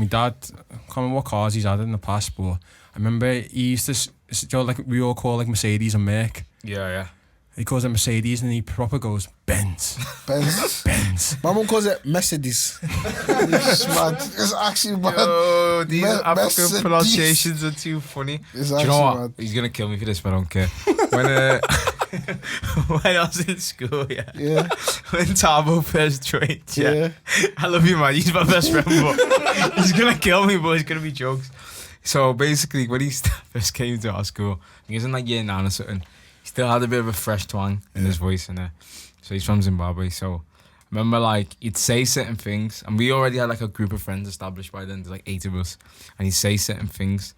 dad, I can't remember what cars he's had in the past, but I remember he used to, like we all call like Mercedes and Merc. Yeah. He calls it Mercedes and he proper goes Benz. Benz. My mom calls it Mercedes. It's mad. It's actually mad. Yo, these African Mercedes. pronunciations are too funny. It's Do you actually know what? mad. He's gonna kill me for this, but I don't care. When when I was in school, Yeah. when Tabo first joined, I love you, man. He's my best friend, but he's gonna kill me, but it's gonna be jokes. So basically, when he first came to our school, he was in like year 9 or something. He still had a bit of a fresh twang in his voice, and so he's from Zimbabwe. So I remember like he'd say certain things, and we already had like a group of friends established by then. There's like 8 of us, and he'd say certain things,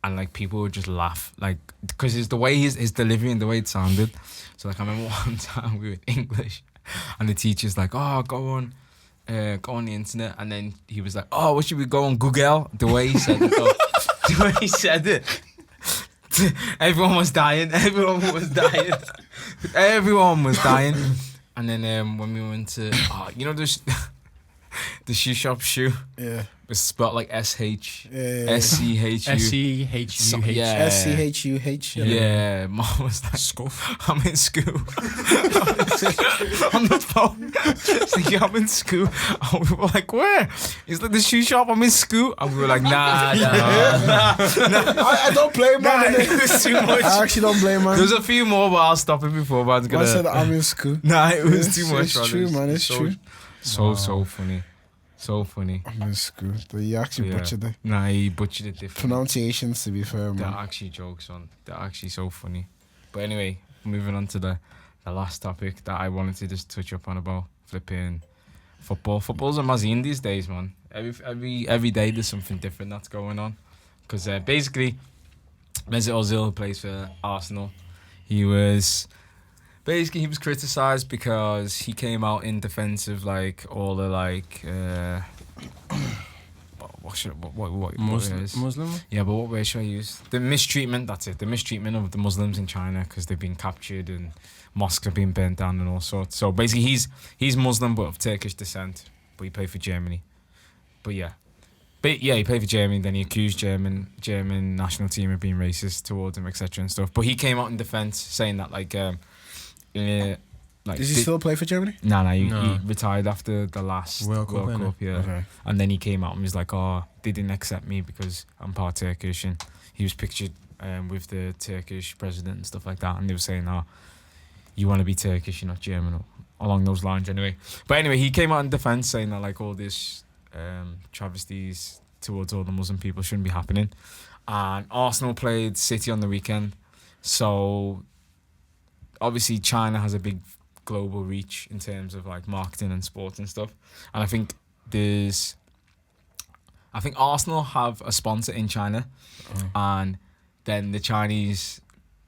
and like people would just laugh, like because it's the way his delivery and the way it sounded. So like I remember one time we were in English, and the teacher's like, "Oh, go on the internet," and then he was like, "Oh, what should we go on Google?" The way he said it, though. The way he said it. Everyone was dying. And then when we went to, the shoe shop shoe. Yeah. It's spelled like S-H. S-C-H-U-H. S-C-H-U-H. Yeah, Mom was like, Scuff. I'm in school. On the phone. She's like, I'm in school. And we were like, where? He's like, the shoe shop, I'm in school. And we were like, nah. I don't blame man. It was too much. I actually don't blame man. There's a few more, but I'll stop it before. But I said I'm in school. Nah, it was too much. It's true, man. It's true. So funny. So funny. I'm in school. You actually butchered it. Nah, he butchered it different. Pronunciations, to be fair, man. They're actually jokes on. They're actually so funny. But anyway, moving on to the last topic that I wanted to just touch up on about flipping football. Football's a mazine these days, man. Every day there's something different that's going on. Because basically, Mesut Ozil, who plays for Arsenal, he was criticised because he came out in defence of like all the like Muslim? Yeah, but what word should I use? The mistreatment. That's it. The mistreatment of the Muslims in China because they've been captured and mosques have been burnt down and all sorts. So basically, he's Muslim but of Turkish descent, but he played for Germany. But yeah, he played for Germany. Then he accused German national team of being racist towards him, etc. and stuff. But he came out in defence saying that like. Does he still play for Germany? No, he retired after the last World Cup, yeah. Okay. And then he came out and was like, "Oh, they didn't accept me because I'm part Turkish," and he was pictured with the Turkish president and stuff like that, and they were saying, "Oh, you want to be Turkish, you're not German," along those lines anyway. But anyway, he came out in defense saying that like all this travesties towards all the Muslim people shouldn't be happening. And Arsenal played City on the weekend, so obviously China has a big global reach in terms of like marketing and sports and stuff. And I think Arsenal have a sponsor in China, and then the Chinese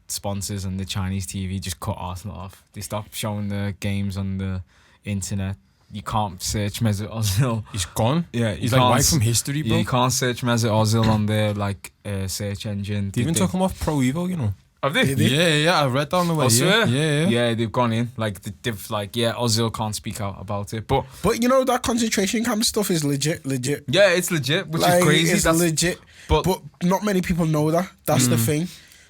sponsors and the Chinese TV just cut Arsenal off. They stopped showing the games on the internet. You can't search Mesut Ozil. He's gone. Yeah, he's like wiped from history, bro. You can't search Mesut Ozil on their like search engine. They even took him off Pro Evo, you know. Have they? Yeah. I read that on the way. Yeah, they've gone in. Like they've like Ozil can't speak out about it. But you know that concentration camp stuff is legit. Yeah, it's legit, which is crazy. It's legit. But not many people know that. That's the thing.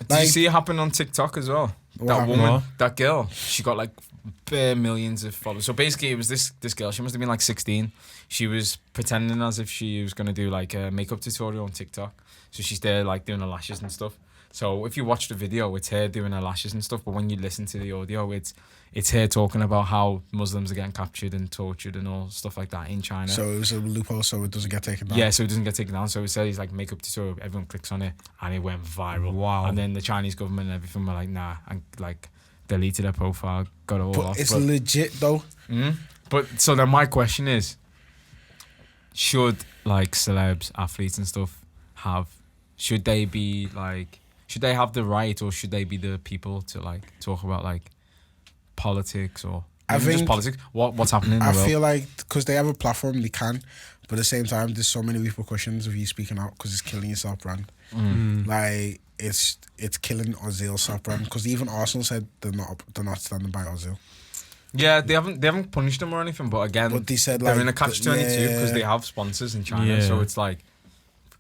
Did you see it happen on TikTok as well? That woman, that girl, she got like bare millions of followers. So basically, it was this girl. She must have been like 16. She was pretending as if she was gonna do like a makeup tutorial on TikTok. So she's there like doing her lashes and stuff. So if you watch the video, it's her doing her lashes and stuff. But when you listen to the audio, it's her talking about how Muslims are getting captured and tortured and all stuff like that in China. So it was a loophole, so it doesn't get taken down. Yeah, so it doesn't get taken down. So it says like makeup tutorial. Everyone clicks on it, and it went viral. Wow. And then the Chinese government and everything were like, nah, and like deleted her profile, got it all off. It's legit though. But so then my question is, should like celebs, athletes and stuff should they have the right, or should they be the people to like talk about like politics or just politics? What's happening in the world? I feel like because they have a platform, they can, but at the same time, there's so many repercussions of you speaking out because it's killing your self brand. Like it's killing Ozil's self brand because even Arsenal said they're not standing by Ozil. Yeah, they haven't punished them or anything, but again, they said they're like in a catch-22 because they have sponsors in China, so it's like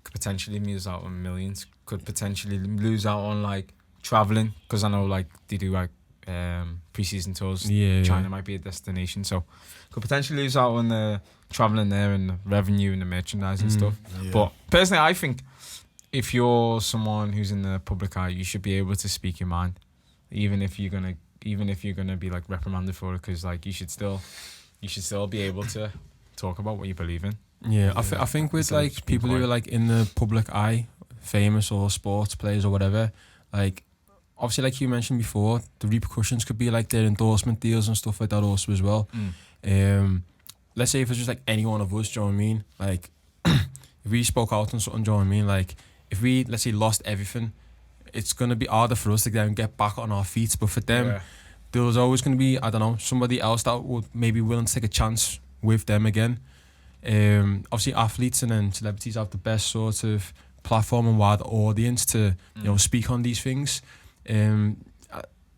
could potentially lose out on millions. Could potentially lose out on like traveling because I know like they do like pre-season tours. China might be a destination, so could potentially lose out on the traveling there and the revenue and the merchandise and stuff. But personally, I think if you're someone who's in the public eye, you should be able to speak your mind, even if you're gonna be like reprimanded for it, because like you should still be able to talk about what you believe in. I think with like people who are like in the public eye, famous or sports players or whatever, like obviously like you mentioned before, the repercussions could be like their endorsement deals and stuff like that also as well. Let's say if it's just like any one of us, do you know what I mean? Like if we spoke out on something, do you know what I mean? Like if we, let's say, lost everything, it's going to be harder for us to then get back on our feet. But for them, there was always going to be, I don't know, somebody else that would maybe willing to take a chance with them again. Obviously athletes and then celebrities have the best sort of platform and wider audience to speak on these things. I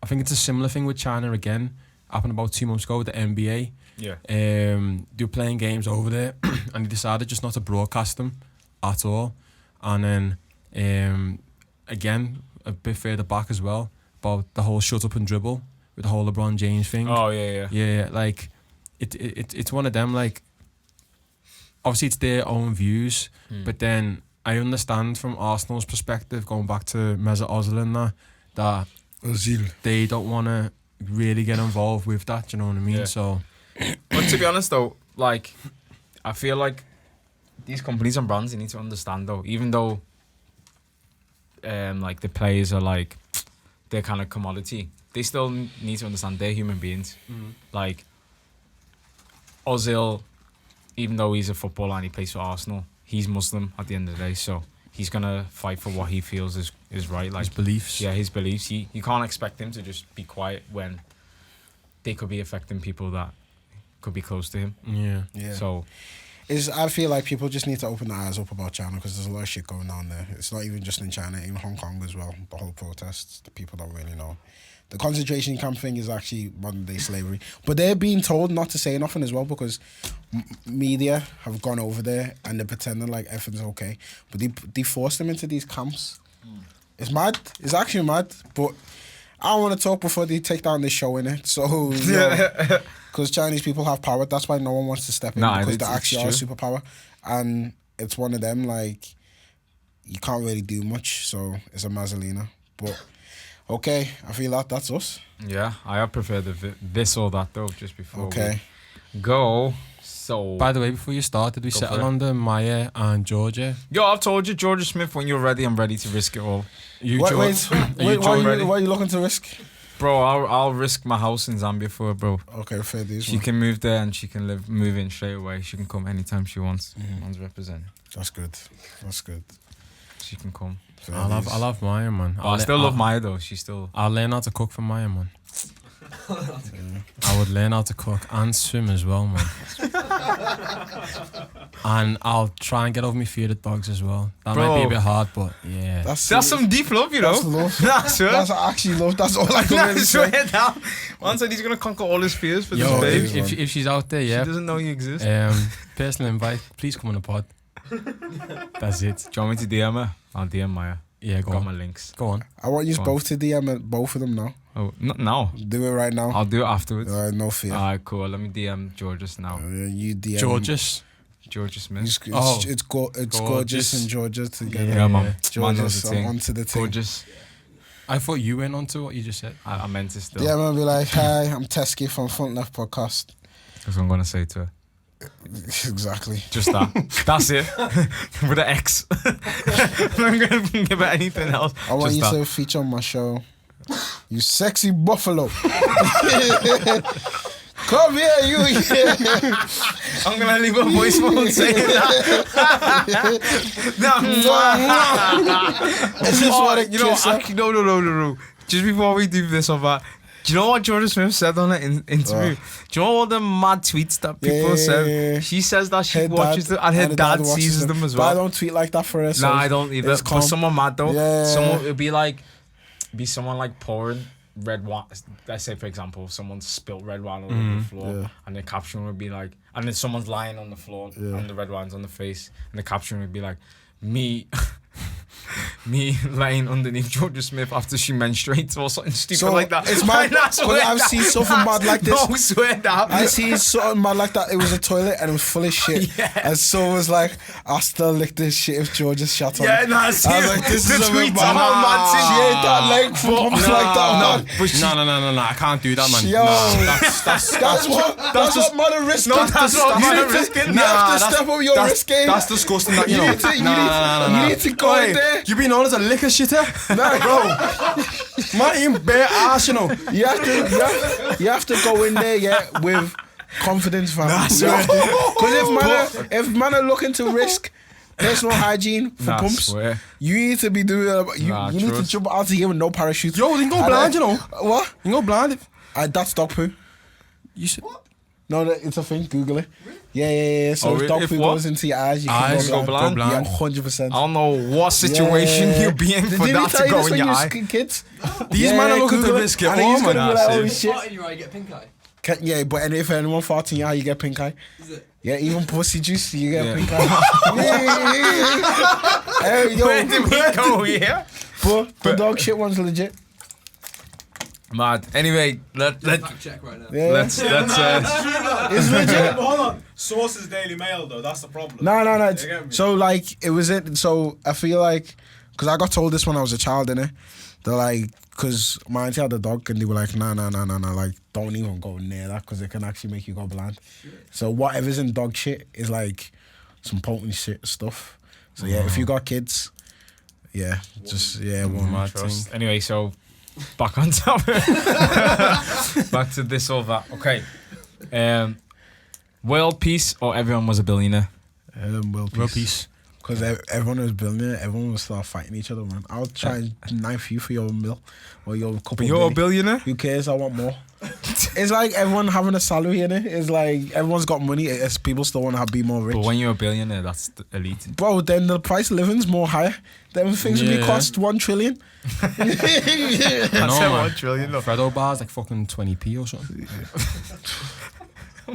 think it's a similar thing with China again. Happened about 2 months ago with the NBA. They were playing games over there and they decided just not to broadcast them at all. And then again, a bit further back as well, about the whole shut up and dribble with the whole LeBron James thing. Yeah, like it's one of them, like obviously it's their own views, but then I understand from Arsenal's perspective, going back to Mesut Ozil and that Ozil, they don't want to really get involved with that, you know what I mean? So, but to be honest though, like I feel like these companies and brands, you need to understand though, even though like the players are like they're kind of commodity, they still need to understand they're human beings. Like Ozil, even though he's a footballer and he plays for Arsenal, he's Muslim at the end of the day, so he's gonna fight for what he feels is right. Like his beliefs. Yeah, his beliefs. You can't expect him to just be quiet when they could be affecting people that could be close to him. Yeah. So I feel like people just need to open their eyes up about China because there's a lot of shit going on there. It's not even just in China, in Hong Kong as well. The whole protests, the people don't really know. The concentration camp thing is actually modern day slavery. But they're being told not to say nothing as well because media have gone over there and they're pretending like everything's okay. But they force them into these camps. It's mad. It's actually mad. But I don't want to talk before they take down this show, innit? So, because Chinese people have power. That's why no one wants to step in because they actually are a superpower. And it's one of them, like, you can't really do much. So, it's a Mazzolina. But Okay, I feel like that's us. Yeah, I prefer this or that though. Just before Okay. we go. So, By the way, before you start, did we Go settle for it. on the Maya and Georgia? yo, I've told you, Jorja Smith. When you're ready, I'm ready to risk it all, You, Wait, George- wait, John ready? what are you looking to risk? bro. I'll risk my house in Zambia for her, bro. Okay, fair dues. She can move there and she can move in straight away. She can come anytime she wants. Man's represent. That's good. That's good. She can come. Fair I dues. love Maya, man. I still love Maya though. She's still. I'll learn how to cook for Maya, man. I would learn how to cook and swim as well, man. And I'll try and get over my fear of dogs as well. That might be a Bro. bit hard, but yeah. That's some deep love, you know. That's love. That's it. That's actually love. That's all I can really say. Swear down. One said he's gonna conquer all his fears for Yo, this babe. babe. if she's out there, yeah. She doesn't know you exist. Personal invite, please come on the pod. That's it. Do you want me to DM her? I'll DM Maya. Yeah, go Got my on. links. Go on. I want you Go on. both to DM both of them now. Oh, not now. Do it right now. I'll do it afterwards. No fear. Alright, cool. Let me DM Georgia now. You DM. Gorgeous. Jorja Smith. It's gorgeous and Georgia together. Yeah, man. Man knows Gorgeous. the I'm thing. onto the thing. Gorgeous. I thought you went on to what you just said. I meant to still. Yeah, man, be like, hi, I'm Tesky from Front Left Podcast. That's what I'm gonna say to her. Exactly. Just that. That's it. With an X. I'm not gonna give her anything else. I want Just you that. to feature on my show. You sexy buffalo. Come here, you. I'm gonna leave a voicemail saying that. It's just what a you know, kiss, huh? no. Just before we do this or that, do you know what Jorja Smith said on an interview? Do you know all the mad tweets that people Yeah. said? She says that she Her watches dad- them and her dad watches sees them as But I well. don't tweet like that for her. So Nah, I don't either. it's But calm. someone mad though. Yeah. Someone it'd be like, someone like pouring red wine. Let's say for example, someone spilt red wine on the floor, Yeah. and the caption would be like, and then someone's lying on the floor, and the red wine's on the face, and the caption would be like, me. Me laying underneath Jorja Smith after she menstruates or something stupid So like that. it's mad, And I 'cause swear I've that- seen something mad like this. No, swear that. I see something mad like that. It was a toilet and it was full of shit. Yeah. And so it was like, I still lick this shit if George's shot on. Yeah, nah, see, I was like, this the is a bit tweets mad. are mad thing. She ain't that leg for pumps like that, man. But she, No, I can't do that, man. Yo, Nah, that's what man are risking. No, that's what man are You risking. have to step up your risk game. That's disgusting. That, you know. You need to go in there. You been known as a liquor shitter? Nah, Bro. Man, you bare ass, you know. You have to go in there, yeah, with confidence, fam. Because if man are looking to risk personal hygiene for Nah, pumps, swear. you need to be doing. Nah, you need to trust. jump out of here with no parachute. Yo, you can go blind, you know. What? You can go blind. That's dog poo. You should. No, it's a thing. Google it. Yeah. So Oh, if really? dog If poo what? goes into your eyes, you Eyes can go go blind? blind. Yeah, 100%. I don't know what situation you'll be in for Did that to go in your eye. Kids? These men are looking to Google risk it And then all, he's gonna man. be like, Nah, holy see. shit. Fart in your eye, you get pink eye. Yeah, but if anyone farts in your eye, you get pink eye. Is it? Yeah, even pussy juice, you get Yeah. pink eye. Hey, yo, Where did we go here? but the dog shit one's legit. Mad. Anyway, let's Fact check right now. Yeah. let's It's legit. Hold on. Sources Daily Mail though, that's the problem. No. You get me? So like it was it. So I feel like because I got told this when I was a child, innit? They're like, because my auntie had a dog and they were like, nah, like don't even go near that because it can actually make you go blind. So whatever's in dog shit is like some potent shit stuff. So yeah, if you got kids, yeah, just one. Mad trust. thing. Anyway, so back on topic. Back to this or that. Okay. World peace or everyone was a billionaire? World Real peace. peace. Because everyone was billionaire, everyone would start fighting each other, man. I'll try and knife you for your mill or your couple. But you're a milli. billionaire? Who cares? I want more. It's like everyone having a salary in it. It's like everyone's got money. It's people still want to be more rich. But when you're a billionaire, that's the elite. Bro, then the price of living's more higher. Them things will be Yeah. cost 1 trillion. I know, said man. 1 trillion, look. Freddo bars like fucking 20p or something.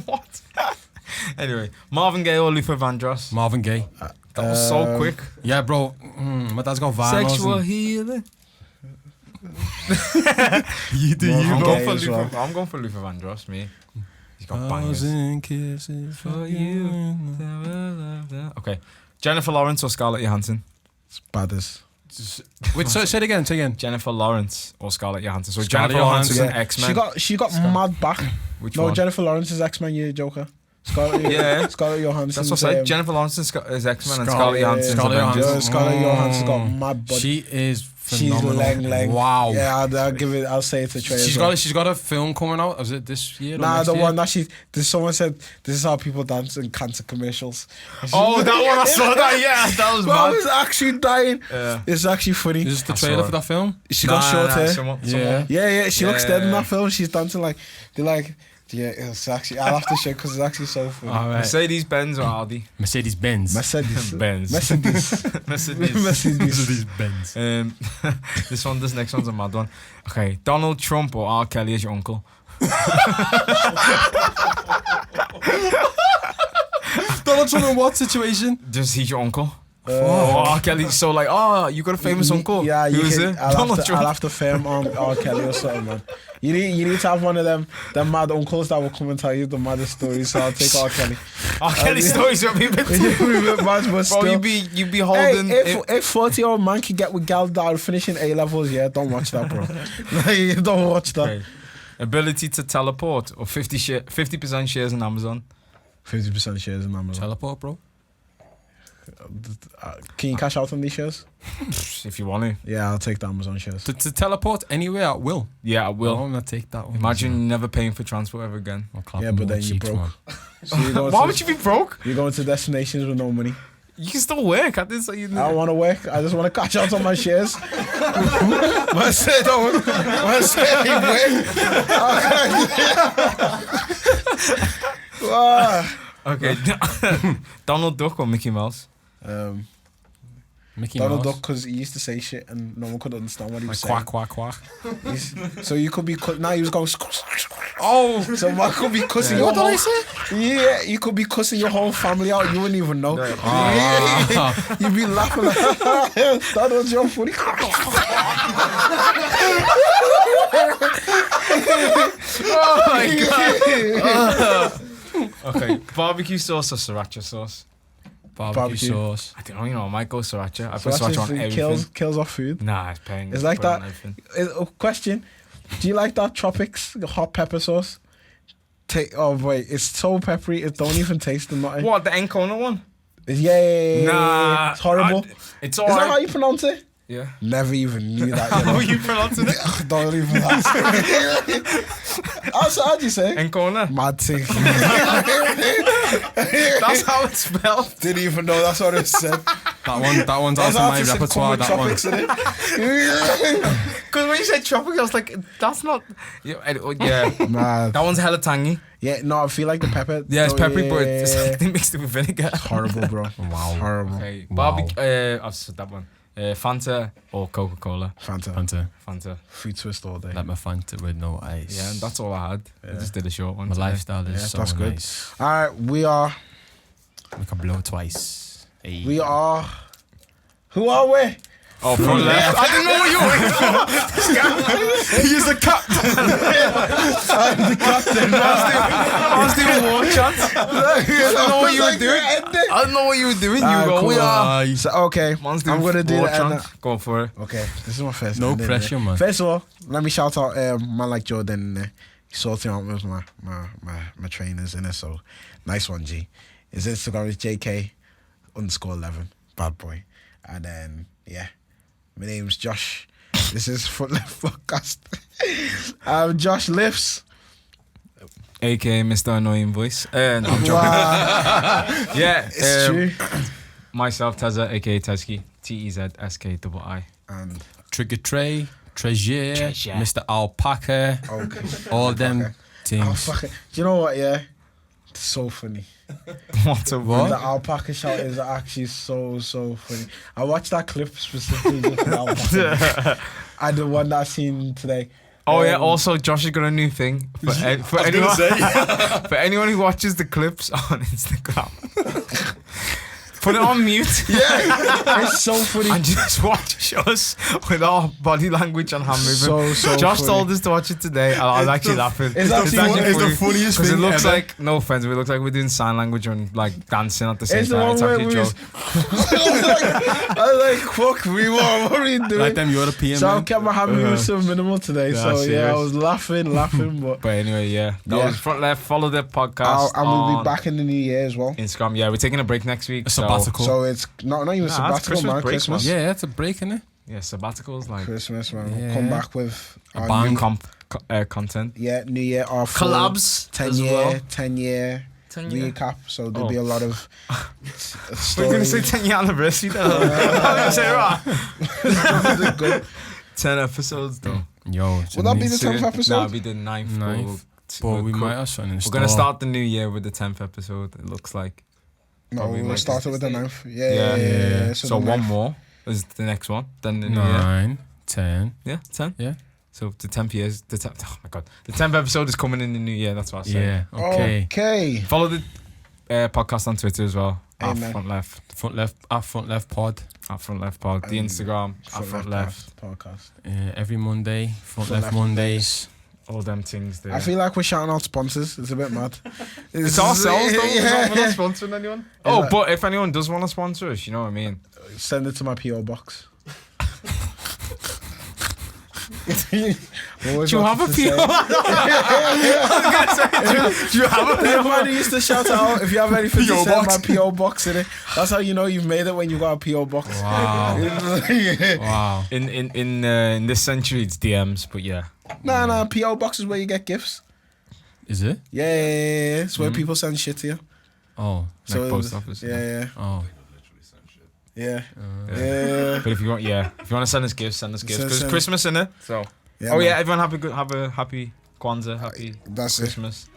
What? Anyway, Marvin Gaye or Luther Vandross? Marvin Gaye. That was so quick. Yeah, bro. My dad's got vinyls. Sexual and- healing. You do. I'm You going for as Luther. well. I'm going for Luther Vandross, me. He's got bangers. 1,000 kisses for you. Okay. Jennifer Lawrence or Scarlett Johansson? It's baddest. Wait, say it again. Jennifer Lawrence or Scarlett Johansson. So Scarlett Jennifer Lawrence is Johansson. an X-Men. She got mad back. Which No, one? Jennifer Lawrence is X-Men, you Joker. Scarlett, Yeah. Scarlett Johansson. That's what I said. Jennifer Lawrence is X-Men and Scarlett Johansson. Scarlett Johansson. Scarlett Johansson got mad body. She is She's phenomenal. lang. Wow. Yeah, I'll give it. I'll say it's a trailer. She's got a film coming out. Is it this year? Or Nah, next the year? one that someone said this is how people dance in cancer commercials. Oh, that one I saw that. Yeah, that was Well, I mad. was actually dying. Yeah. It's actually funny. Is this the I trailer saw for it. that film? She got short hair. Yeah. Yeah. She looks dead in Yeah. that film. She's dancing like they're like. Yeah, it's actually. I'll have to show because it's actually so funny. All right. Mercedes-Benz or Audi? Mercedes-Benz. Mercedes. Benz. Mercedes. Mercedes-Benz. This next one's a mad one. Okay, Donald Trump or R. Kelly as your uncle? Donald Trump in what situation? Just he's your uncle. Oh, R. Kelly. So like, you got a famous uncle. Yeah, Who is it? Donald Trump. I'll have to film on R. Kelly or something, man. You need to have one of them mad uncles that will come and tell you the maddest stories. So I'll take R. Kelly. R. Kelly stories would be a bit too. Mad, but Bro, still. you'd be holding. Hey, if 40-year-old man can get with gal that are finishing A levels, yeah, don't watch that, bro. Like, don't watch that. Okay. Ability to teleport or 50% shares in Amazon. 50% shares in Amazon. Teleport, bro. Can you cash out on these shares? If you want to. Yeah, I'll take the Amazon shares. To teleport anywhere at will. Yeah, I will. Oh, I'm gonna take that one. Imagine never paying for transport ever again. Yeah, but then you're broke. So Why would you be broke? You're going to destinations with no money. You can still work. I didn't say you. I don't want to work. I just want to cash out on my shares. I said don't. I said Okay. Donald Duck or Mickey Mouse? Mickey Donald Mouse. Duck, because he used to say shit and no one could understand what he was Like saying. quack. So you could be now he was going. Oh, So man could be cussing your what did whole. I say? Yeah, you could be cussing your whole family out. You wouldn't even know. You'd be laughing like that was your funny. Oh my god. Okay, barbecue sauce or sriracha sauce? Barbecue sauce. I don't know. I might go sriracha. I put So sriracha on everything. kills off food. Nah, it's paying. It's like put it on that. everything. Question: do you like that Tropics hot pepper sauce? Oh wait, it's so peppery. It don't even taste the nothing. What, the Encona one? Yeah. Nah, It's horrible. It's Is that how alright. you pronounce it? Yeah. Never even knew that. How You are you pronouncing it? know? Don't even ask. How'd you say? Encona. Mad thing. That's how it's spelled. Didn't even know that's what it said. That one's out of my repertoire. That one. Because when you said tropics, I was like, that's not. Yeah. Mad. That one's hella tangy. Yeah, no, I feel like the pepper. Yeah, it's Oh, peppery, but yeah. it's like they mixed it with vinegar. Horrible, bro. Wow. Horrible. Okay. Wow. Barbecue. I've said that one. Fanta or Fanta. Coca-Cola? Fanta. Fruit twist all day. Let my Fanta with no ice. Yeah, and that's all I had. I just did a short one. My today. lifestyle is Yeah, so that's good. nice. Alright, we are. We can blow twice. Hey. We are. Who are we? Oh, front left. I didn't know what you were waiting for. He's the captain. I'm the captain. I was doing war chants. I don't know what you were doing. I don't know what you were doing. You go, we are. So, okay, Man's I'm doing gonna do war the end. chant. Go for it. Okay, this is my first. No end, innit? pressure, man. First of all, let me shout out man like Jordan. He sorted out with my trainers in it. So nice one, G. His Instagram is JK_11. Bad boy. And then my name's Josh. This is FrontLeft Podcast. Josh Lifts. AKA Mr. Annoying Voice. No, I'm joking. Wow. Yeah. It's true. Myself, Tezza, AKA Tezki. TEZSKII. And Trigger Tray, Treasure, Treasure. Mr. Alpaca, okay. all them Oh, things. fuck it. Do you know what, yeah? It's so funny. What's a The what? alpaca shout is actually so funny. I watched that clip specifically just for the alpaca. And the one that I seen today. Oh yeah. Also, Josh has got a new thing for anyone. For anyone who watches the clips on Instagram. Put it on mute. Yeah, it's so funny. And just watch us with our body language and hand movement. So Josh funny. told us to watch it today, and I was actually laughing. It's actually it's the funniest Because it thing looks ever. like, no offense, but it looks like we're doing sign language and like dancing at the same It's the time. one It's where actually a we joke. I was like, fuck me, what are we doing? Like them European So I men. kept my hand movement so minimal today. Yeah, So yeah, I serious. was laughing, but But anyway, that Yeah. was Front Left. Follow the podcast. and we'll on be back in the new year as well. Instagram. Yeah, we're taking a break next week. A sabbatical. So it's not even Nah, that's sabbatical, Christmas man. break, Christmas. man. Yeah, it's a break, innit? Yeah, sabbaticals like Christmas, man. Yeah. We'll come back with A our bang. new, content. new year, our full Collabs 10 as year, well. 10 year 10 year. recap. So there'll Oh. be a lot of We're going to say stories. 10 year anniversary though. I'm going to say right. Good. 10 episodes though. Yo, Will that be the Soon. 10th episode? That'll be the 9th. Ninth. But we might have something in We're store. going to start the new year with the 10th episode, it looks like. No, Probably we'll like start it with the 9th. Yeah. Yeah. So the one 9th. more is the next one. Then the new year. 9, 10. Yeah, 10. Yeah. So the 10th years, oh my god, the 10th episode is coming in the new year. That's what I said. Yeah. Okay. Okay. Follow the podcast on Twitter as well. At Amen. Front Left, Front left. At Front Left Pod. at Front Left Pod. The Instagram at Front Left. podcast. Every Monday. Front Front Left Left Mondays. All them things there. I feel like we're shouting out sponsors. It's a bit mad. it's ourselves though. Yeah. We're not sponsoring anyone. Oh, but if anyone does want to sponsor us, you know what I mean. Send it to my PO box. Do you have a PO? Do you have a PO? Everybody used to shout out if you have anything to PO send box. my PO box in it. That's how you know you've made it when you got a PO box. Wow. Yeah. Wow. In this century, it's DMs, but yeah. Nah, PO box is where you get gifts. Is it? Yeah. It's where people send shit to you. Oh. Like post office. Yeah. Oh. Yeah. Yeah. Yeah. But if you want to send us gifts, send us gifts. Because Send- Christmas, innit? So. Yeah, Oh man. yeah, everyone have a happy Kwanzaa, happy That's it. Christmas.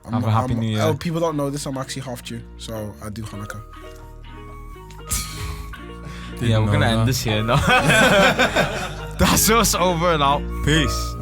Have a happy New Year. Oh, people don't know this. I'm actually half Jew, so I do Hanukkah. Yeah, we're gonna end this here now. That's us over and out. Peace.